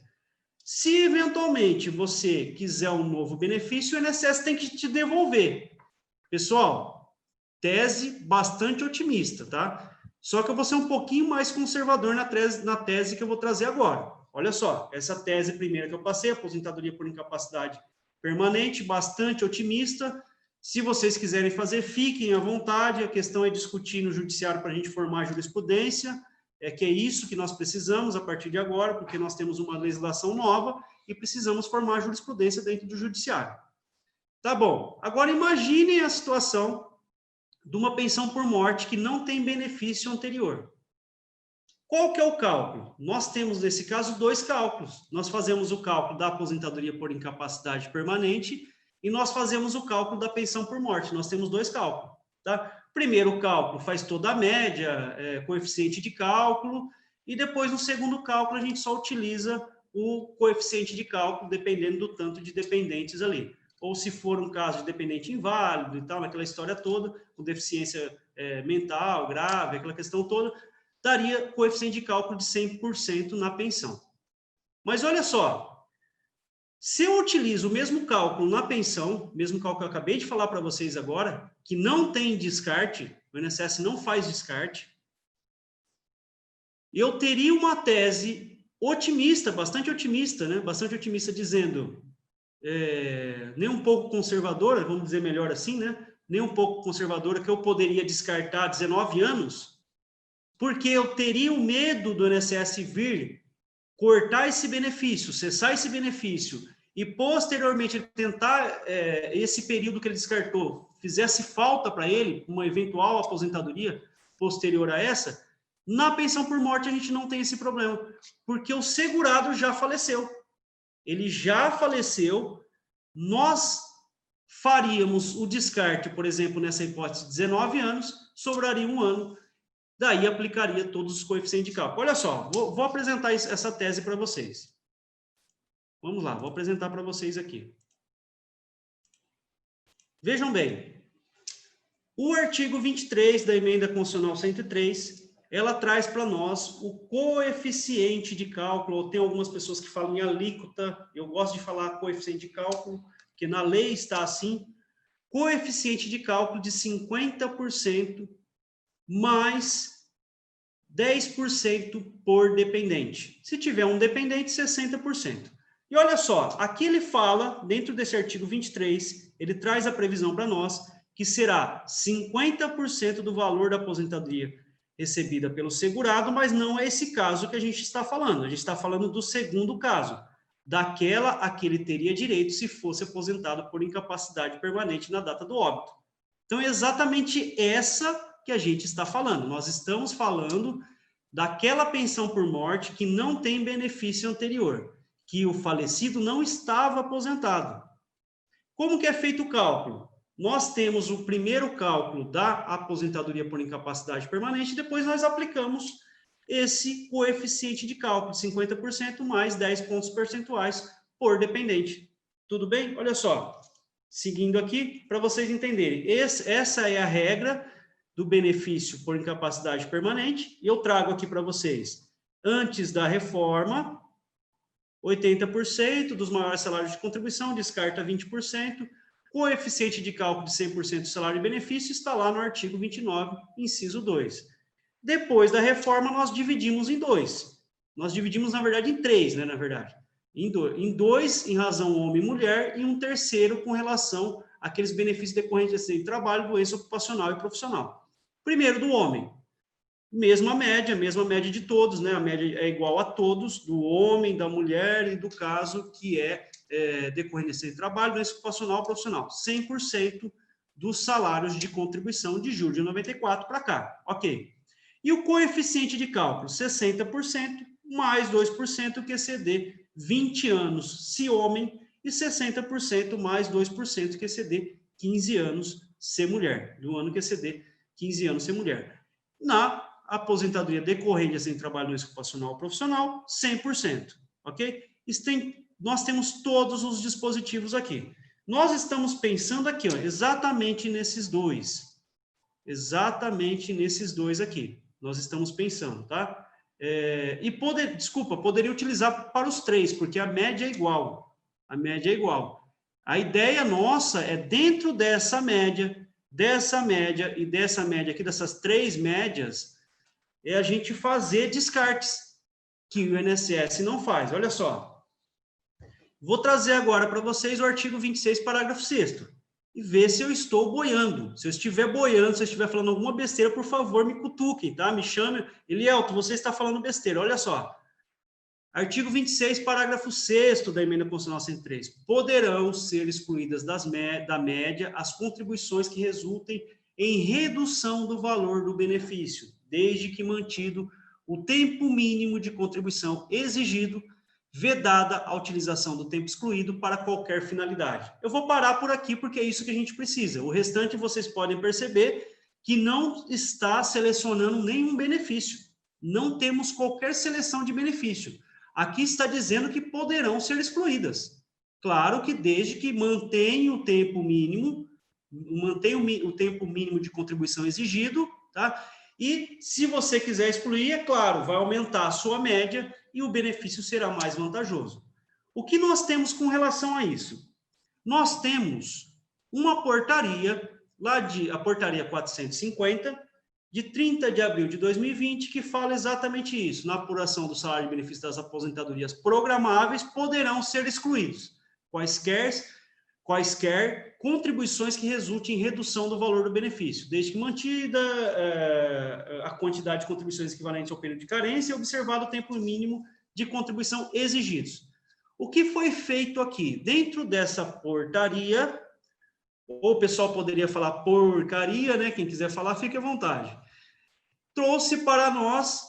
Se eventualmente você quiser um novo benefício, o INSS tem que te devolver. Pessoal, tese bastante otimista, tá? Só que eu vou ser um pouquinho mais conservador na tese que eu vou trazer agora. Olha só, essa tese primeira que eu passei, aposentadoria por incapacidade permanente, bastante otimista. Se vocês quiserem fazer, fiquem à vontade. A questão é discutir no judiciário para a gente formar jurisprudência, que é isso que nós precisamos a partir de agora, porque nós temos uma legislação nova e precisamos formar jurisprudência dentro do judiciário. Tá bom. Agora imaginem a situação de uma pensão por morte que não tem benefício anterior. Qual que é o cálculo? Nós temos, nesse caso, 2 cálculos. Nós fazemos o cálculo da aposentadoria por incapacidade permanente e nós fazemos o cálculo da pensão por morte. Nós temos 2 cálculos. Tá? Primeiro cálculo faz toda a média, coeficiente de cálculo, e depois, no segundo cálculo, a gente só utiliza o coeficiente de cálculo, dependendo do tanto de dependentes ali. Ou se for um caso de dependente inválido e tal, naquela história toda, com deficiência mental, grave, aquela questão toda, daria coeficiente de cálculo de 100% na pensão. Mas olha só, se eu utilizo o mesmo cálculo na pensão, mesmo cálculo que eu acabei de falar para vocês agora, que não tem descarte, o INSS não faz descarte, eu teria uma tese otimista, bastante otimista, né? Bastante otimista, dizendo, nem um pouco conservadora, vamos dizer melhor assim, né? Nem um pouco conservadora, que eu poderia descartar 19 anos, porque eu teria o medo do INSS vir cortar esse benefício, cessar esse benefício, e posteriormente ele tentar, esse período que ele descartou, fizesse falta para ele, uma eventual aposentadoria posterior a essa, na pensão por morte a gente não tem esse problema, porque o segurado já faleceu. Ele já faleceu, nós faríamos o descarte, por exemplo, nessa hipótese de 19 anos, sobraria 1 ano, daí aplicaria todos os coeficientes de cálculo. Olha só, vou apresentar essa tese para vocês. Vamos lá, vou apresentar para vocês aqui. Vejam bem, o artigo 23 da Emenda Constitucional 103, ela traz para nós o coeficiente de cálculo. Tem algumas pessoas que falam em alíquota, eu gosto de falar coeficiente de cálculo, porque na lei está assim, coeficiente de cálculo de 50% mais 10% por dependente. Se tiver um dependente, 60%. E olha só, aqui ele fala, dentro desse artigo 23, ele traz a previsão para nós, que será 50% do valor da aposentadoria recebida pelo segurado, mas não é esse caso que a gente está falando. A gente está falando do segundo caso, daquela a que ele teria direito se fosse aposentado por incapacidade permanente na data do óbito. Então, é exatamente essa que a gente está falando. Nós estamos falando daquela pensão por morte que não tem benefício anterior, que o falecido não estava aposentado. Como que é feito o cálculo? Nós temos o primeiro cálculo da aposentadoria por incapacidade permanente, depois nós aplicamos esse coeficiente de cálculo, 50% mais 10 pontos percentuais por dependente. Tudo bem? Olha só, seguindo aqui, para vocês entenderem, essa é a regra do benefício por incapacidade permanente, e eu trago aqui para vocês, antes da reforma, 80% dos maiores salários de contribuição, descarta 20%, coeficiente de cálculo de 100% do salário e benefício está lá no artigo 29, inciso 2. Depois da reforma, nós dividimos em dois. Nós dividimos, na verdade, em três, né, na verdade. Em dois, em razão homem e mulher, e um terceiro com relação àqueles benefícios decorrentes de trabalho, doença ocupacional e profissional. Primeiro, do homem. Mesma média de todos, né? A média é igual a todos, do homem, da mulher e do caso que é decorrente de trabalho, doença ocupacional, profissional. 100% dos salários de contribuição de julho de 94 para cá. Ok. E o coeficiente de cálculo, 60% mais 2% QCD, 20 anos se homem, e 60% mais 2% QCD, 15 anos se mulher. Do ano QCD, 15 anos se mulher. Na aposentadoria decorrente sem trabalho doença ocupacional ou profissional, 100%. Ok? Nós temos todos os dispositivos aqui. Nós estamos pensando aqui, ó, exatamente nesses dois. Exatamente nesses dois aqui. Nós estamos pensando, tá? Poderia utilizar para os três, porque a média é igual. A média é igual. A ideia nossa é, dentro dessa média e dessa média aqui, dessas três médias, é a gente fazer descartes, que o INSS não faz. Olha só. Vou trazer agora para vocês o artigo 26, parágrafo 6º, e ver se eu estou boiando. Se eu estiver boiando, se eu estiver falando alguma besteira, por favor, me cutuquem, tá? Me chame. Elielto, você está falando besteira. Olha só. Artigo 26, parágrafo 6º da Emenda Constitucional 103. Poderão ser excluídas da média as contribuições que resultem em redução do valor do benefício, desde que mantido o tempo mínimo de contribuição exigido, vedada a utilização do tempo excluído para qualquer finalidade. Eu vou parar por aqui porque é isso que a gente precisa. O restante vocês podem perceber que não está selecionando nenhum benefício. Não temos qualquer seleção de benefício. Aqui está dizendo que poderão ser excluídas. Claro que desde que mantenha o tempo mínimo, o tempo mínimo de contribuição exigido, tá? E se você quiser excluir, é claro, vai aumentar a sua média e o benefício será mais vantajoso. O que nós temos com relação a isso? Nós temos uma portaria, a portaria 450, de 30 de abril de 2020, que fala exatamente isso. Na apuração do salário e benefício das aposentadorias programáveis, poderão ser excluídos quaisquer contribuições que resultem em redução do valor do benefício, desde que mantida a quantidade de contribuições equivalentes ao período de carência e observado o tempo mínimo de contribuição exigidos. O que foi feito aqui? Dentro dessa portaria, ou o pessoal poderia falar porcaria, né? Quem quiser falar, fique à vontade. Trouxe para nós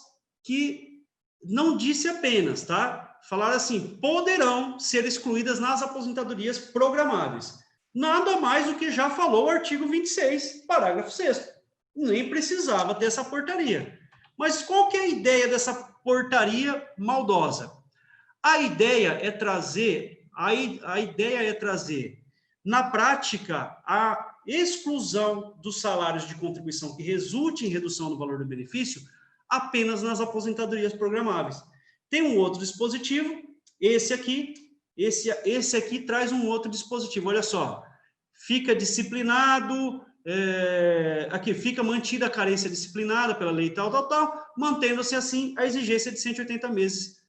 que não disse apenas, tá? Falar assim, poderão ser excluídas nas aposentadorias programáveis. Nada mais do que já falou o artigo 26, parágrafo 6º. Nem precisava dessa portaria. Mas qual que é a ideia dessa portaria maldosa? A ideia é trazer, na prática, a exclusão dos salários de contribuição que resulte em redução do valor do benefício apenas nas aposentadorias programáveis. Tem um outro dispositivo, esse aqui traz um outro dispositivo, olha só. Fica disciplinado, aqui fica mantida a carência disciplinada pela lei tal, mantendo-se assim a exigência de 180 meses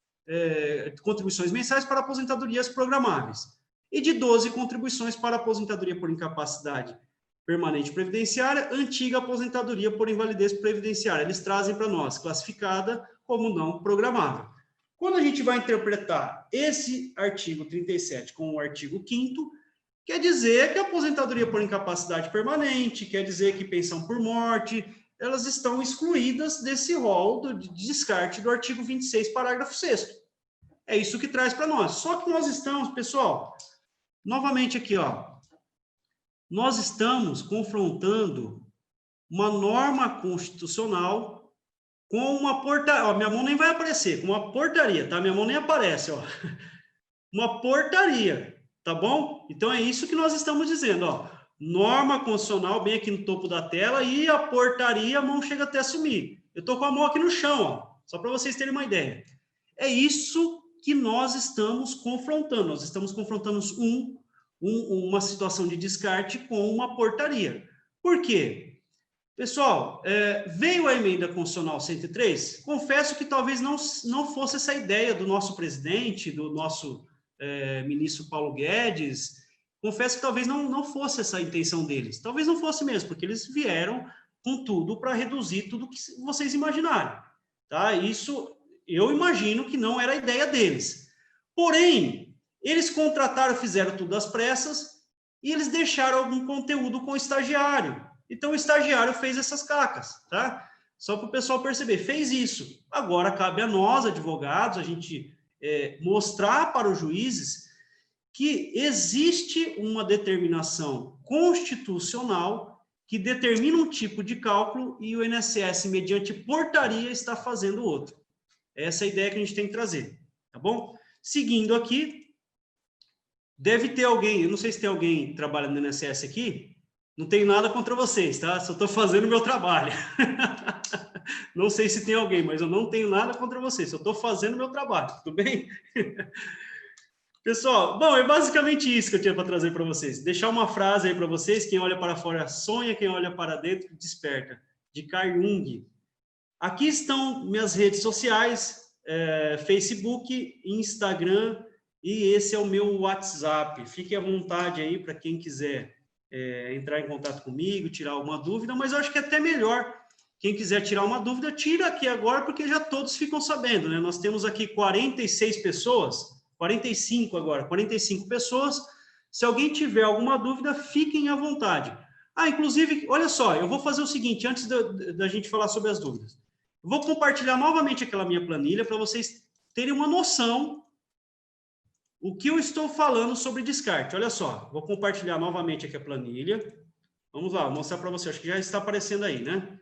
contribuições mensais para aposentadorias programáveis e de 12 contribuições para aposentadoria por incapacidade permanente previdenciária, antiga aposentadoria por invalidez previdenciária. Eles trazem para nós, classificada como não programável. Quando a gente vai interpretar esse artigo 37 com o artigo 5º, quer dizer que a aposentadoria por incapacidade permanente, quer dizer que pensão por morte, elas estão excluídas desse rol de descarte do artigo 26, parágrafo 6º. É isso que traz para nós. Só que nós estamos, pessoal, novamente aqui, ó, nós estamos confrontando uma norma constitucional com uma portaria, ó, minha mão nem vai aparecer, com uma portaria, tá? Minha mão nem aparece, ó. Uma portaria, tá bom? Então é isso que nós estamos dizendo, ó. Norma constitucional bem aqui no topo da tela e a portaria, a mão chega até a sumir. Eu tô com a mão aqui no chão, ó, só para vocês terem uma ideia. É isso que nós estamos confrontando. Nós estamos confrontando uma situação de descarte com uma portaria. Por quê? Pessoal, veio a emenda constitucional 103, confesso que talvez não fosse essa ideia do nosso presidente, do nosso ministro Paulo Guedes, confesso que talvez não fosse essa a intenção deles, talvez não fosse mesmo, porque eles vieram com tudo para reduzir tudo que vocês imaginarem, tá? Isso, eu imagino que não era a ideia deles. Porém, eles contrataram, fizeram tudo às pressas e eles deixaram algum conteúdo com o estagiário. Então, o estagiário fez essas cacas, tá? Só para o pessoal perceber, fez isso. Agora, cabe a nós, advogados, a gente mostrar para os juízes que existe uma determinação constitucional que determina um tipo de cálculo e o INSS, mediante portaria, está fazendo outro. Essa é a ideia que a gente tem que trazer, tá bom? Seguindo aqui, deve ter alguém, eu não sei se tem alguém trabalhando no INSS aqui, não tenho nada contra vocês, tá? Só estou fazendo o meu trabalho. Não sei se tem alguém, mas eu não tenho nada contra vocês, só estou fazendo o meu trabalho, tudo bem? Pessoal, bom, é basicamente isso que eu tinha para trazer para vocês. Deixar uma frase aí para vocês, quem olha para fora sonha, quem olha para dentro desperta, de Carl Jung. Aqui estão minhas redes sociais, Facebook, Instagram, e esse é o meu WhatsApp. Fique à vontade aí para quem quiser entrar em contato comigo, tirar alguma dúvida, mas eu acho que é até melhor, quem quiser tirar uma dúvida, tira aqui agora, porque já todos ficam sabendo, né? Nós temos aqui 46 pessoas, 45 agora, 45 pessoas. Se alguém tiver alguma dúvida, fiquem à vontade. Inclusive, olha só, eu vou fazer o seguinte, antes da gente falar sobre as dúvidas. Eu vou compartilhar novamente aquela minha planilha para vocês terem uma noção o que eu estou falando sobre descarte. Olha só, vou compartilhar novamente aqui a planilha. Vamos lá, vou mostrar para você. Acho que já está aparecendo aí, né?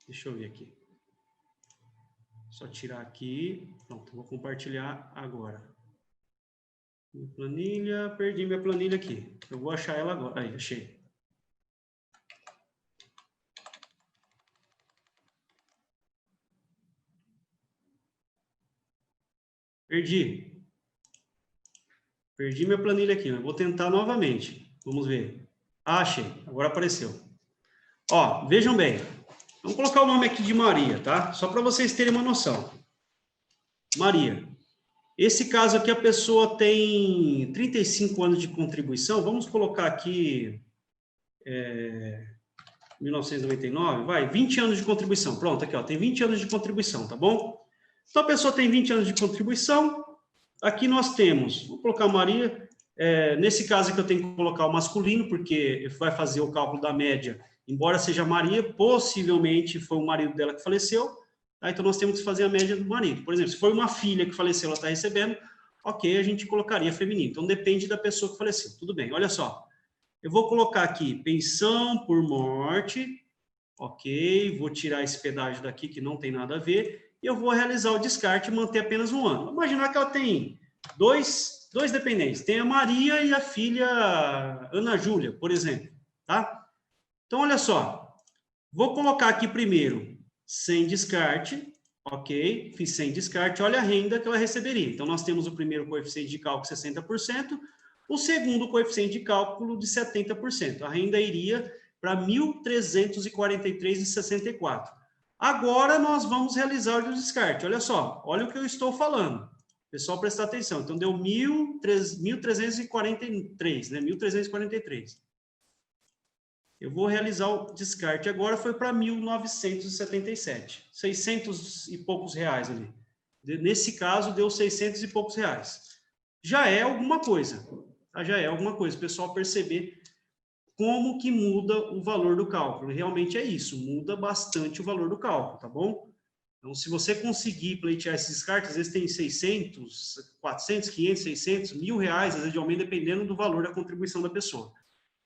Deixa eu ver aqui. Só tirar aqui. Pronto, vou compartilhar agora. Minha planilha, perdi minha planilha aqui. Eu vou achar ela agora. Aí, achei. Perdi minha planilha aqui, mas vou tentar novamente. Vamos ver. Achei, agora apareceu. Ó, vejam bem. Vamos colocar o nome aqui de Maria, tá? Só para vocês terem uma noção. Maria. Esse caso aqui, a pessoa tem 35 anos de contribuição. Vamos colocar aqui 1999, vai, 20 anos de contribuição. Pronto, aqui, ó, tem 20 anos de contribuição, tá bom? Então, a pessoa tem 20 anos de contribuição. Aqui nós temos, vou colocar Maria, nesse caso aqui eu tenho que colocar o masculino, porque vai fazer o cálculo da média, embora seja Maria, possivelmente foi o marido dela que faleceu, tá? Então nós temos que fazer a média do marido. Por exemplo, se foi uma filha que faleceu, ela está recebendo, ok, a gente colocaria feminino. Então depende da pessoa que faleceu. Tudo bem, olha só. Eu vou colocar aqui pensão por morte, ok, vou tirar esse pedágio daqui que não tem nada a ver, e eu vou realizar o descarte e manter apenas um ano. Vamos imaginar que ela tem dois dependentes. Tem a Maria e a filha Ana Júlia, por exemplo. Tá? Então, olha só. Vou colocar aqui primeiro, sem descarte, ok? Fiz sem descarte, olha a renda que ela receberia. Então, nós temos o primeiro coeficiente de cálculo 60%, o segundo coeficiente de cálculo de 70%. A renda iria para R$ 1.343,64. Agora, nós vamos realizar o descarte. Olha só, olha o que eu estou falando. Pessoal, prestar atenção. Então, deu 1.343, né? 1.343. Eu vou realizar o descarte agora, foi para 1.977. 600 e poucos reais ali. Nesse caso, deu 600 e poucos reais. Já é alguma coisa. Tá? Já é alguma coisa. O pessoal perceber como que muda o valor do cálculo. Realmente é isso, muda bastante o valor do cálculo, tá bom? Então, se você conseguir pleitear esses descartes, às vezes tem 600, 400, 500, 600, R$ 1.000, às vezes de aumento, dependendo do valor da contribuição da pessoa.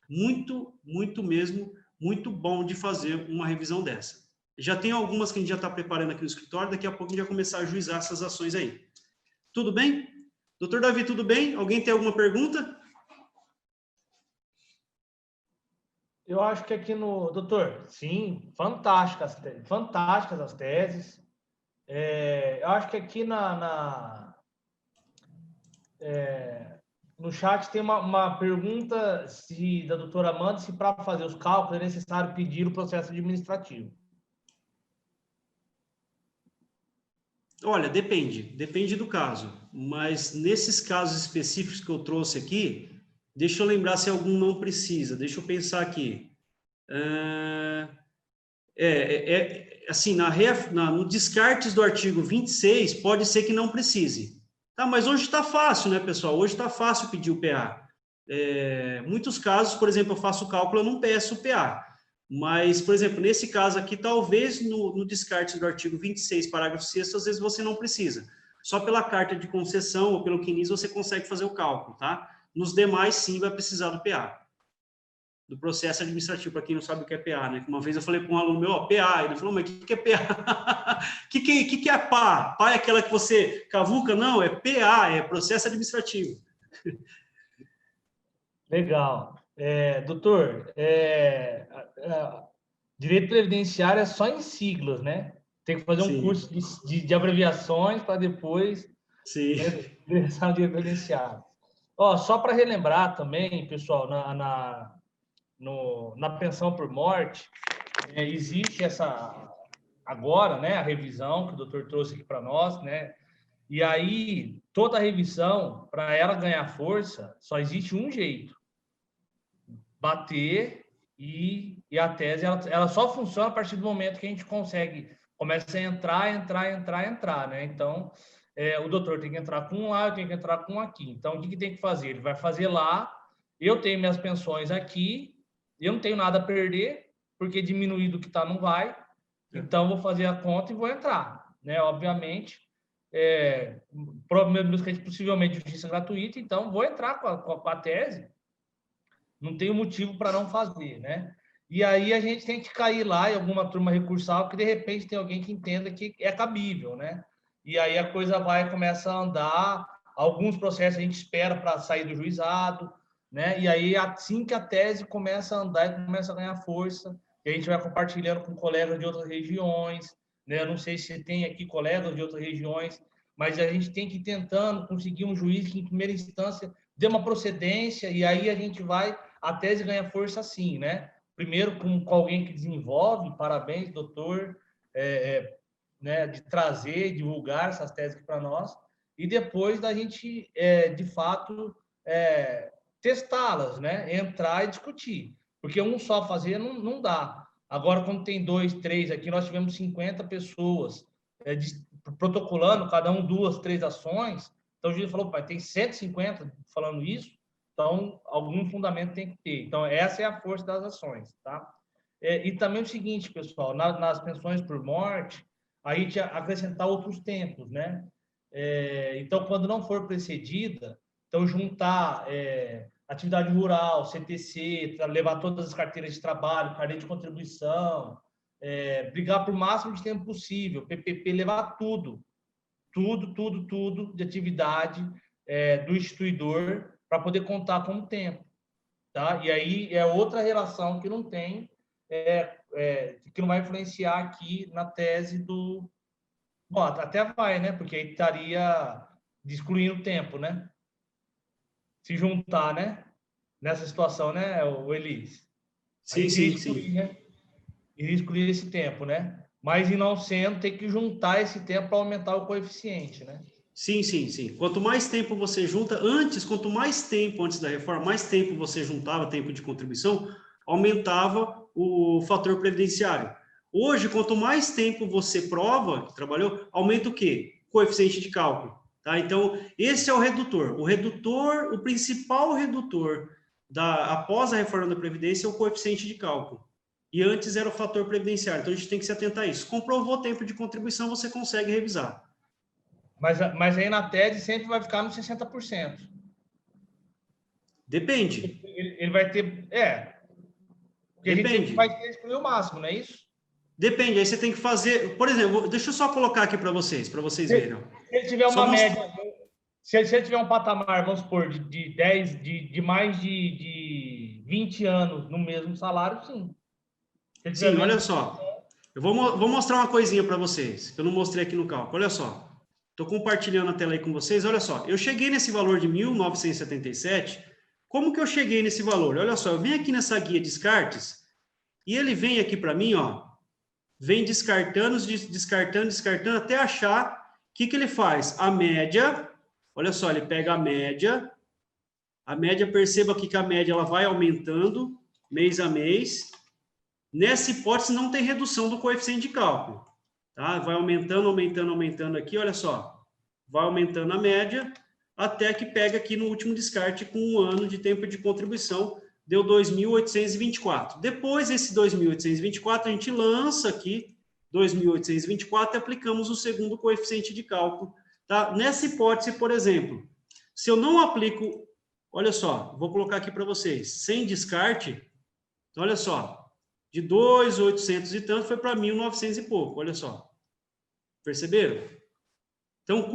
Muito, muito mesmo, muito bom de fazer uma revisão dessa. Já tem algumas que a gente já está preparando aqui no escritório, daqui a pouco a gente vai começar a ajuizar essas ações aí. Tudo bem? Doutor Davi, tudo bem? Alguém tem alguma pergunta? Eu acho que aqui no... Doutor, sim, fantásticas as teses. Eu acho que aqui no chat tem uma pergunta da doutora Amanda, se para fazer os cálculos é necessário pedir o processo administrativo. Olha, depende do caso, mas nesses casos específicos que eu trouxe aqui, deixa eu lembrar se algum não precisa, deixa eu pensar aqui. Assim, no descartes do artigo 26, pode ser que não precise. Tá, mas hoje está fácil, né, pessoal? Hoje está fácil pedir o PA. Muitos casos, por exemplo, eu faço o cálculo, eu não peço o PA. Mas, por exemplo, nesse caso aqui, talvez no descarte do artigo 26, parágrafo 6º, às vezes você não precisa. Só pela carta de concessão ou pelo CNIS você consegue fazer o cálculo, tá? Nos demais, sim, vai precisar do PA. Do processo administrativo, para quem não sabe o que é PA, né? Uma vez eu falei para um aluno meu, ó, PA, ele falou, mas o que é PA? O que é PA? PA é aquela que você cavuca? Não, é PA, é processo administrativo. Legal. Doutor, direito previdenciário é só em siglas, né? Tem que fazer um curso de abreviações para depois ingressar no direito previdenciário. Só para relembrar também, pessoal, na pensão por morte, existe agora, né, a revisão que o doutor trouxe aqui para nós, né? E aí, toda a revisão, para ela ganhar força, só existe um jeito: bater, e a tese ela só funciona a partir do momento que a gente começa a entrar, né? Então, o doutor tem que entrar com um lá, eu tenho que entrar com um aqui. Então, o que tem que fazer? Ele vai fazer lá, eu tenho minhas pensões aqui, eu não tenho nada a perder, porque diminuir do que está não vai, então vou fazer a conta e vou entrar, né? Obviamente, possivelmente justiça gratuita, então vou entrar com a tese, não tem motivo para não fazer, né? E aí a gente tem que cair lá em alguma turma recursal, que de repente tem alguém que entenda que é cabível, né? E aí a coisa começa a andar, alguns processos a gente espera para sair do juizado, né? E aí assim que a tese começa a andar e começa a ganhar força, a gente vai compartilhando com colegas de outras regiões, né? Eu não sei se tem aqui colegas de outras regiões, mas a gente tem que ir tentando conseguir um juiz que em primeira instância dê uma procedência, e aí a tese ganha força assim, né? Primeiro com alguém que desenvolve, parabéns, doutor, né, de trazer, divulgar essas teses para nós, e depois da gente, de fato, testá-las, né? Entrar e discutir. Porque um só fazer não dá. Agora, quando tem 2, 3, aqui nós tivemos 50 pessoas protocolando, cada um 2, 3 ações. Então, o juiz falou, pai, tem 150 falando isso, então algum fundamento tem que ter. Então, essa é a força das ações, tá? E também o seguinte, pessoal, nas pensões por morte, a gente acrescentar outros tempos, né? Então, quando não for precedida, então juntar atividade rural, CTC, levar todas as carteiras de trabalho, carteira de contribuição, brigar por máximo de tempo possível, PPP, levar tudo de atividade do instituidor para poder contar como tempo, tá? E aí é outra relação que não tem que não vai influenciar aqui na tese do... Bom, até vai, né? Porque aí estaria excluindo o tempo, né? Se juntar, né? Nessa situação, né, o Elis? Aí Sim, iria sim, excluir, sim. né? Iria excluir esse tempo, né? Mas, e não sendo, tem que juntar esse tempo para aumentar o coeficiente, né? Sim, sim, sim. Quanto mais tempo você junta, quanto mais tempo antes da reforma, mais tempo você juntava, tempo de contribuição, aumentava o fator previdenciário. Hoje, quanto mais tempo você prova que trabalhou, aumenta o quê? Coeficiente de cálculo. Tá? Então, esse é o redutor. O principal redutor após a reforma da Previdência é o coeficiente de cálculo. E antes era o fator previdenciário. Então, a gente tem que se atentar a isso. Comprovou tempo de contribuição, você consegue revisar. Mas aí na tese sempre vai ficar nos 60%. Depende. Ele vai ter... porque a gente sempre Depende. vai ter excluir o máximo, não é isso? Depende. Aí você tem que fazer. Por exemplo, deixa eu só colocar aqui para vocês verem. Se ele tiver Só uma mostrar. média, se ele tiver um patamar, vamos supor, de 10, de mais de 20 anos no mesmo salário, sim. Se ele tiver Sim, olha menos... só. Eu vou mostrar uma coisinha para vocês, que eu não mostrei aqui no cálculo. Olha só. Estou compartilhando a tela aí com vocês. Olha só. Eu cheguei nesse valor de 1.977. Como que eu cheguei nesse valor? Olha só. Eu venho aqui nessa guia descartes e ele vem aqui para mim, ó. Vem descartando, descartando, descartando, até achar o que ele faz. A média, olha só, ele pega a média, perceba aqui que a média ela vai aumentando mês a mês. Nessa hipótese, não tem redução do coeficiente de cálculo. Tá? Vai aumentando, aumentando, aumentando aqui, olha só. Vai aumentando a média, até que pega aqui no último descarte com 1 ano de tempo de contribuição, deu 2.824. Depois, esse 2.824, a gente lança aqui 2.824 e aplicamos o segundo coeficiente de cálculo. Tá? Nessa hipótese, por exemplo, se eu não aplico, olha só, vou colocar aqui para vocês, sem descarte, então, olha só, de 2.800 e tanto foi para 1.900 e pouco, olha só. Perceberam? Então,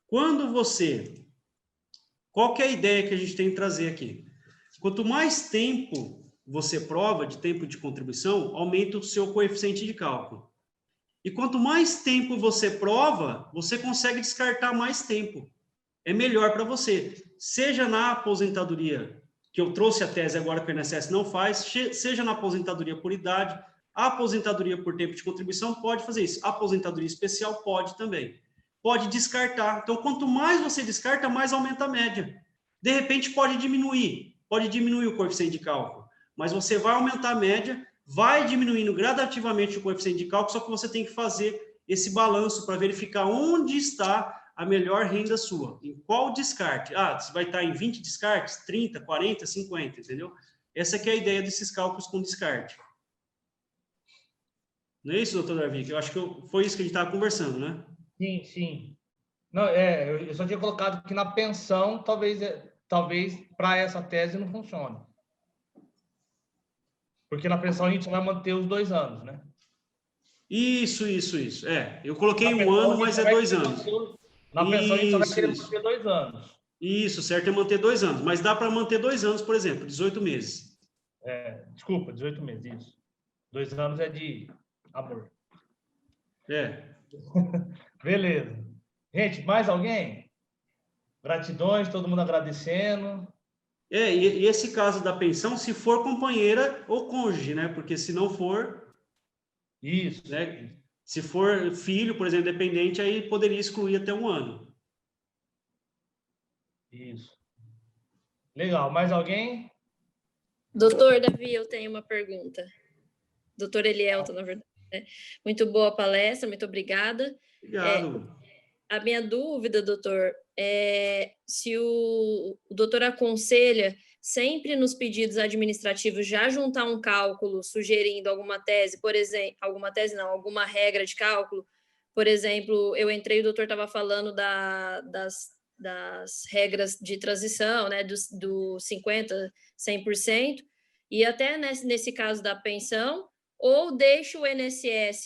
quando você... Qual que é a ideia que a gente tem que trazer aqui? Quanto mais tempo você prova de tempo de contribuição, aumenta o seu coeficiente de cálculo. E quanto mais tempo você prova, você consegue descartar mais tempo. É melhor para você. Seja na aposentadoria, que eu trouxe a tese agora que o INSS não faz, seja na aposentadoria por idade, a aposentadoria por tempo de contribuição pode fazer isso. A aposentadoria especial pode também. Pode descartar. Então, quanto mais você descarta, mais aumenta a média. De repente, pode diminuir o coeficiente de cálculo, mas você vai aumentar a média, vai diminuindo gradativamente o coeficiente de cálculo, só que você tem que fazer esse balanço para verificar onde está a melhor renda sua. Em qual descarte? Você vai estar em 20 descartes, 30, 40, 50, entendeu? Essa que é a ideia desses cálculos com descarte. Não é isso, doutor Davi? Eu acho que foi isso que a gente estava conversando, né? Sim, sim. Não, eu só tinha colocado que na pensão, talvez para essa tese não funcione. Porque na pensão a gente vai manter os 2 anos, né? Isso. Eu coloquei Na 1 pensão, ano, a gente mas só é vai 2 querer anos. manter, na pensão a gente só vai querer Isso. manter 2 anos. Isso, certo é manter 2 anos. Mas dá para manter 2 anos, por exemplo, 18 meses. Desculpa, 18 meses, isso. 2 anos é de amor. Beleza. Gente, mais alguém? Gratidões, todo mundo agradecendo. E esse caso da pensão, se for companheira ou cônjuge, né? Porque se não for, Isso. né? Se for filho, por exemplo, dependente, aí poderia excluir até 1 ano. Isso. Legal. Mais alguém? Doutor Davi, eu tenho uma pergunta. Doutor Elielton, na verdade. Né? Muito boa a palestra, muito obrigada. Obrigado. A minha dúvida, doutor, é se o doutor aconselha sempre nos pedidos administrativos já juntar um cálculo sugerindo alguma tese, por exemplo, alguma regra de cálculo. Por exemplo, eu entrei, o doutor estava falando das regras de transição, né, do 50%, 100%, e até nesse caso da pensão, ou deixa o INSS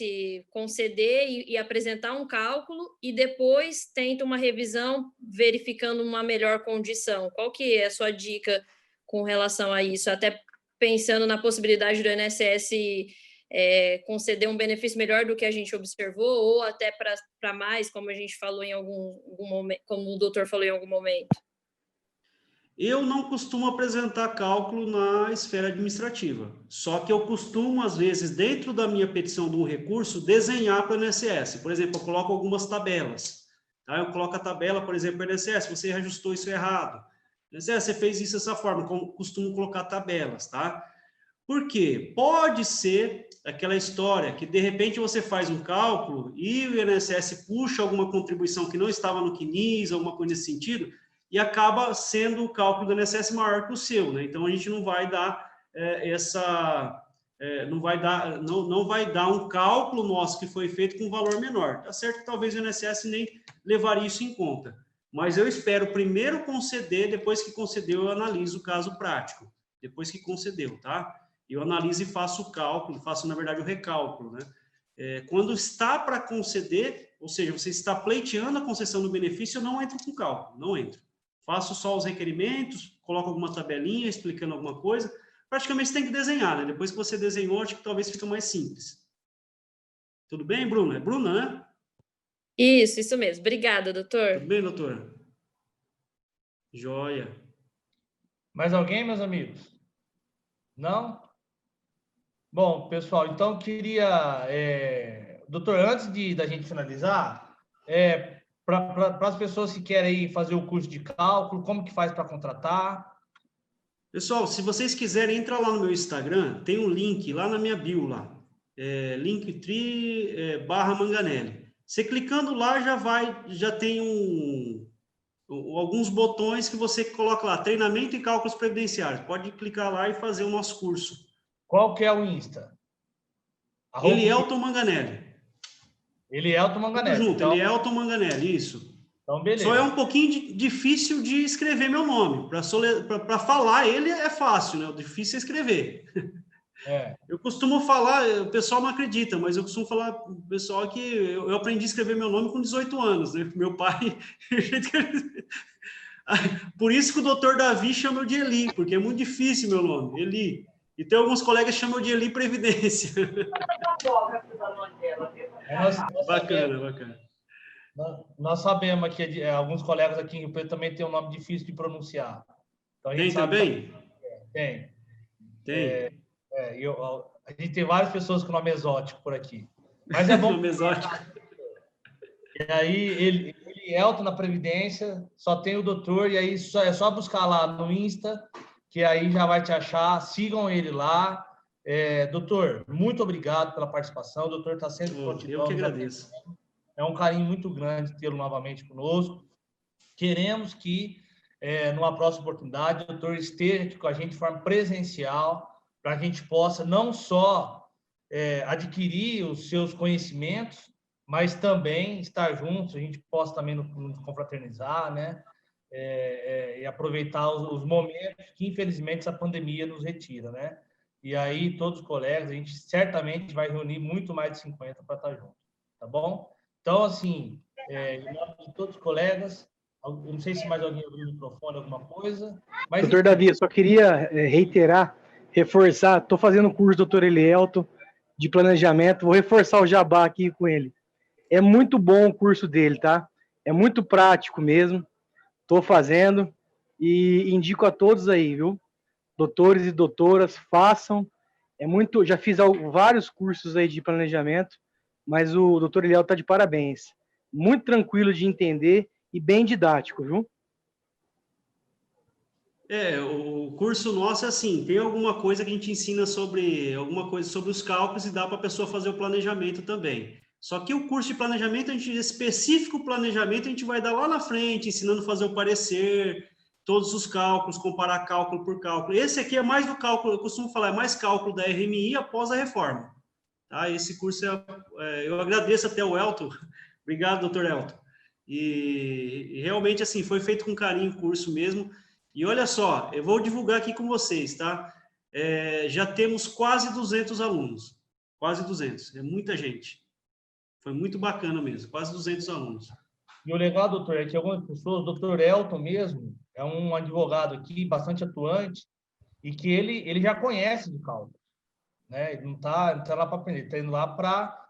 conceder e apresentar um cálculo e depois tenta uma revisão verificando uma melhor condição. Qual que é a sua dica com relação a isso? Até pensando na possibilidade do INSS conceder um benefício melhor do que a gente observou, ou até para mais, como a gente falou em algum momento, como o doutor falou em algum momento? Eu não costumo apresentar cálculo na esfera administrativa, só que eu costumo, às vezes, dentro da minha petição de um recurso, desenhar para o INSS. Por exemplo, eu coloco algumas tabelas. Tá? Eu coloco a tabela, por exemplo, para o INSS, você reajustou isso errado. INSS, você fez isso dessa forma, costumo colocar tabelas, tá? Por quê? Pode ser aquela história que, de repente, você faz um cálculo e o INSS puxa alguma contribuição que não estava no CNIS, alguma coisa nesse sentido, e acaba sendo o cálculo do INSS maior que o seu, né? Então, a gente não vai dar não vai dar um cálculo nosso que foi feito com valor menor. Tá certo que talvez o INSS nem levaria isso em conta, mas eu espero primeiro conceder, depois que concedeu, eu analiso o caso prático, depois que concedeu, tá? Eu analiso e faço o cálculo, faço, na verdade, o recálculo, né? Quando está para conceder, ou seja, você está pleiteando a concessão do benefício, eu não entro com cálculo, não entro. Faço só os requerimentos, coloco alguma tabelinha explicando alguma coisa. Praticamente você tem que desenhar, né? Depois que você desenhou, acho que talvez fica mais simples. Tudo bem, Bruna? É Bruna, né? Isso mesmo. Obrigada, doutor. Tudo bem, doutora? Joia. Mais alguém, meus amigos? Não? Bom, pessoal, então queria... doutor, antes da gente finalizar, para as pessoas que querem fazer o curso de cálculo, como que faz para contratar? Pessoal, se vocês quiserem, entra lá no meu Instagram, tem um link lá na minha bio, lá, linktree/Manganelli. Você clicando lá, já tem alguns botões que você coloca lá, treinamento e cálculos previdenciários. Pode clicar lá e fazer o nosso curso. Qual que é o Insta? Elielton Manganelli. Elielton Manganelli. Tudo junto, então... Elielton Manganelli, isso. Então, beleza. Só é um pouquinho difícil de escrever meu nome. Para falar ele é fácil, né? O difícil é escrever. Eu costumo falar, o pessoal não acredita, mas eu costumo falar para o pessoal que eu aprendi a escrever meu nome com 18 anos, né? Meu pai... Por isso que o doutor Davi chama eu de Eli, porque é muito difícil meu nome, Eli. E tem alguns colegas que chamam de Eli Previdência. Bacana. Nós sabemos que alguns colegas aqui em Rio Preto também têm um nome difícil de pronunciar. Então, tem também? Tem. A gente tem várias pessoas com nome exótico por aqui. Mas é bom. Nome exótico. E aí, Elielton na Previdência, só tem o doutor, e aí é só buscar lá no Insta, que aí já vai te achar. Sigam ele lá. Doutor, muito obrigado pela participação. O doutor está sempre prontidão. Eu que agradeço. É um carinho muito grande tê-lo novamente conosco. Queremos que, numa próxima oportunidade, o doutor esteja aqui com a gente de forma presencial, para a gente possa não só adquirir os seus conhecimentos, mas também estar juntos, a gente possa também nos confraternizar, né? E aproveitar os momentos que, infelizmente, essa pandemia nos retira, né? E aí, todos os colegas, a gente certamente vai reunir muito mais de 50 para estar junto, tá bom? Então, assim, em nome de todos os colegas, eu não sei se mais alguém abriu o microfone, alguma coisa. Mas... Doutor Davi, eu só queria reiterar, reforçar, estou fazendo o curso do doutor Elielton de planejamento, vou reforçar o jabá aqui com ele. É muito bom o curso dele, tá? É muito prático mesmo, estou fazendo e indico a todos aí, viu? Doutores e doutoras, façam. Já fiz vários cursos aí de planejamento, mas o doutor Elielton está de parabéns. Muito tranquilo de entender e bem didático, viu? O curso nosso é assim, tem alguma coisa que a gente ensina alguma coisa sobre os cálculos e dá para a pessoa fazer o planejamento também. Só que o curso de planejamento, específico planejamento, a gente vai dar lá na frente, ensinando a fazer o parecer, todos os cálculos, comparar cálculo por cálculo. Esse aqui é mais do cálculo, eu costumo falar, é mais cálculo da RMI após a reforma. Tá? Esse curso, eu agradeço até o Elton. Obrigado, doutor Elton. E realmente, assim, foi feito com carinho o curso mesmo. E olha só, eu vou divulgar aqui com vocês, tá? Já temos quase 200 alunos. Quase 200. É muita gente. Foi muito bacana mesmo. Quase 200 alunos. E o legal, doutor, é que algumas pessoas, o doutor Elton mesmo, é um advogado aqui, bastante atuante, e que ele já conhece de cálculo, né? Ele não tá lá para aprender, está indo lá para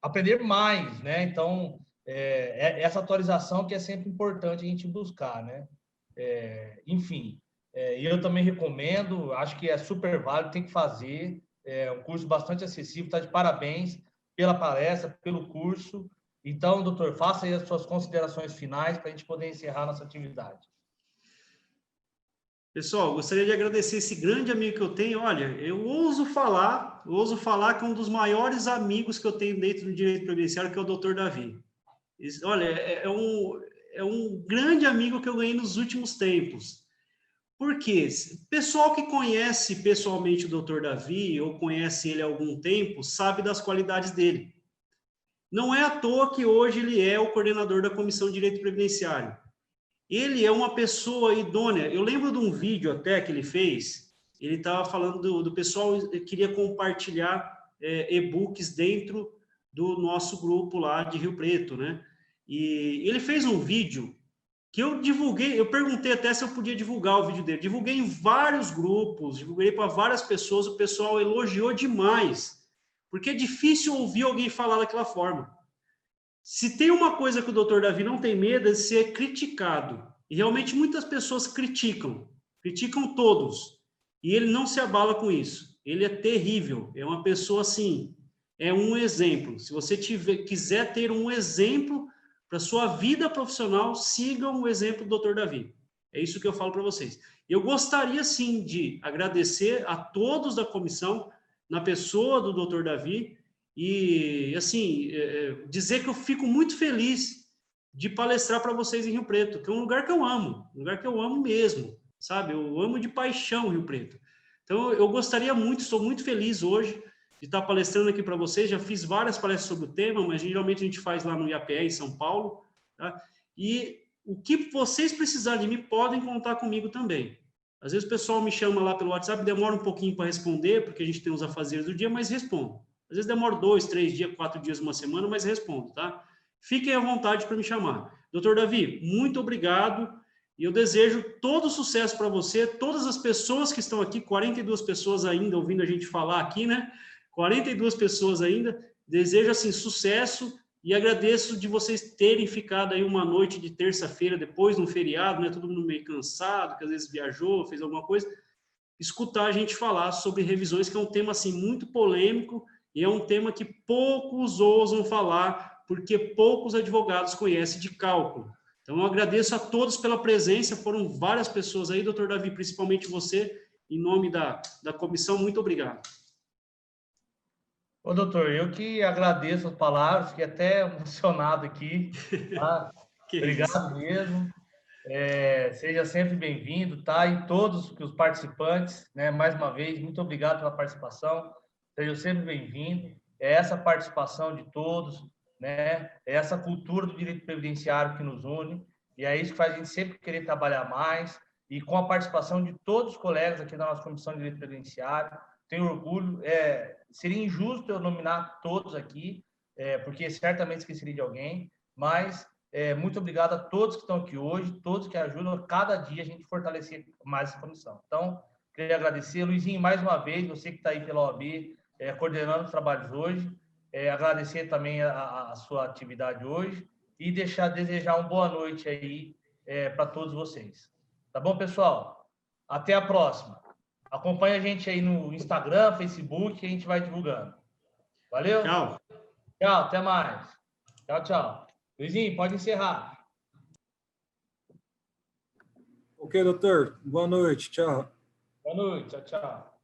aprender mais, né? Então, essa atualização que é sempre importante a gente buscar, né? Enfim, e eu também recomendo, acho que é super válido, tem que fazer, um curso bastante acessível, está de parabéns pela palestra, pelo curso. Então, doutor, faça aí as suas considerações finais para a gente poder encerrar nossa atividade. Pessoal, gostaria de agradecer esse grande amigo que eu tenho. Olha, eu ouso falar que é um dos maiores amigos que eu tenho dentro do direito previdenciário, que é o Dr. Davi. Olha, é um grande amigo que eu ganhei nos últimos tempos. Por quê? Pessoal que conhece pessoalmente o Dr. Davi, ou conhece ele há algum tempo, sabe das qualidades dele. Não é à toa que hoje ele é o coordenador da Comissão de Direito Previdenciário. Ele é uma pessoa idônea. Eu lembro de um vídeo até que ele fez, ele estava falando do pessoal que queria compartilhar e-books dentro do nosso grupo lá de Rio Preto, né? E ele fez um vídeo que eu divulguei, eu perguntei até se eu podia divulgar o vídeo dele. Divulguei em vários grupos, divulguei para várias pessoas, o pessoal elogiou demais, porque é difícil ouvir alguém falar daquela forma. Se tem uma coisa que o Dr. Davi não tem medo é de ser criticado. E realmente muitas pessoas criticam todos. E ele não se abala com isso. Ele é terrível, é uma pessoa assim, é um exemplo. Se você quiser ter um exemplo para sua vida profissional, sigam o exemplo do Dr. Davi. É isso que eu falo para vocês. Eu gostaria sim de agradecer a todos da comissão, na pessoa do Dr. Davi, e, assim, dizer que eu fico muito feliz de palestrar para vocês em Rio Preto, que é um lugar que eu amo, mesmo, sabe? Eu amo de paixão Rio Preto. Então, eu gostaria muito, estou muito feliz hoje de estar palestrando aqui para vocês. Já fiz várias palestras sobre o tema, mas geralmente a gente faz lá no IAPE, em São Paulo, tá? E o que vocês precisarem de mim, podem contar comigo também. Às vezes o pessoal me chama lá pelo WhatsApp, demora um pouquinho para responder, porque a gente tem os afazeres do dia, mas respondo. Às vezes demora 2, 3 dias, 4 dias, uma semana, mas respondo, tá? Fiquem à vontade para me chamar. Dr. Davi, muito obrigado. E eu desejo todo sucesso para você, todas as pessoas que estão aqui, 42 pessoas ainda ouvindo a gente falar aqui, né? 42 pessoas ainda. Desejo, assim, sucesso e agradeço de vocês terem ficado aí uma noite de terça-feira, depois de um feriado, né? Todo mundo meio cansado, que às vezes viajou, fez alguma coisa. Escutar a gente falar sobre revisões, que é um tema, assim, muito polêmico e é um tema que poucos ousam falar, porque poucos advogados conhecem de cálculo. Então, eu agradeço a todos pela presença, foram várias pessoas aí, doutor Davi, principalmente você, em nome da comissão, muito obrigado. Ô, doutor, eu que agradeço as palavras, fiquei até emocionado aqui, tá? Obrigado mesmo. Seja sempre bem-vindo, tá? E todos os participantes, né? Mais uma vez, muito obrigado pela participação. Sejam sempre bem-vindos. É essa participação de todos, né? É essa cultura do direito previdenciário que nos une, e é isso que faz a gente sempre querer trabalhar mais, e com a participação de todos os colegas aqui da nossa Comissão de Direito Previdenciário. Tenho orgulho, seria injusto eu nominar todos aqui, porque certamente esqueceria de alguém, mas muito obrigado a todos que estão aqui hoje, todos que ajudam a cada dia a gente fortalecer mais essa comissão. Então, queria agradecer, Luizinho, mais uma vez, você que está aí pela OAB, coordenando os trabalhos hoje, agradecer também a sua atividade hoje e desejar uma boa noite aí para todos vocês. Tá bom, pessoal? Até a próxima. Acompanhe a gente aí no Instagram, Facebook, que a gente vai divulgando. Valeu? Tchau. Tchau, até mais. Tchau, tchau. Luizinho, pode encerrar. Ok, doutor. Boa noite. Tchau. Boa noite. Tchau, tchau.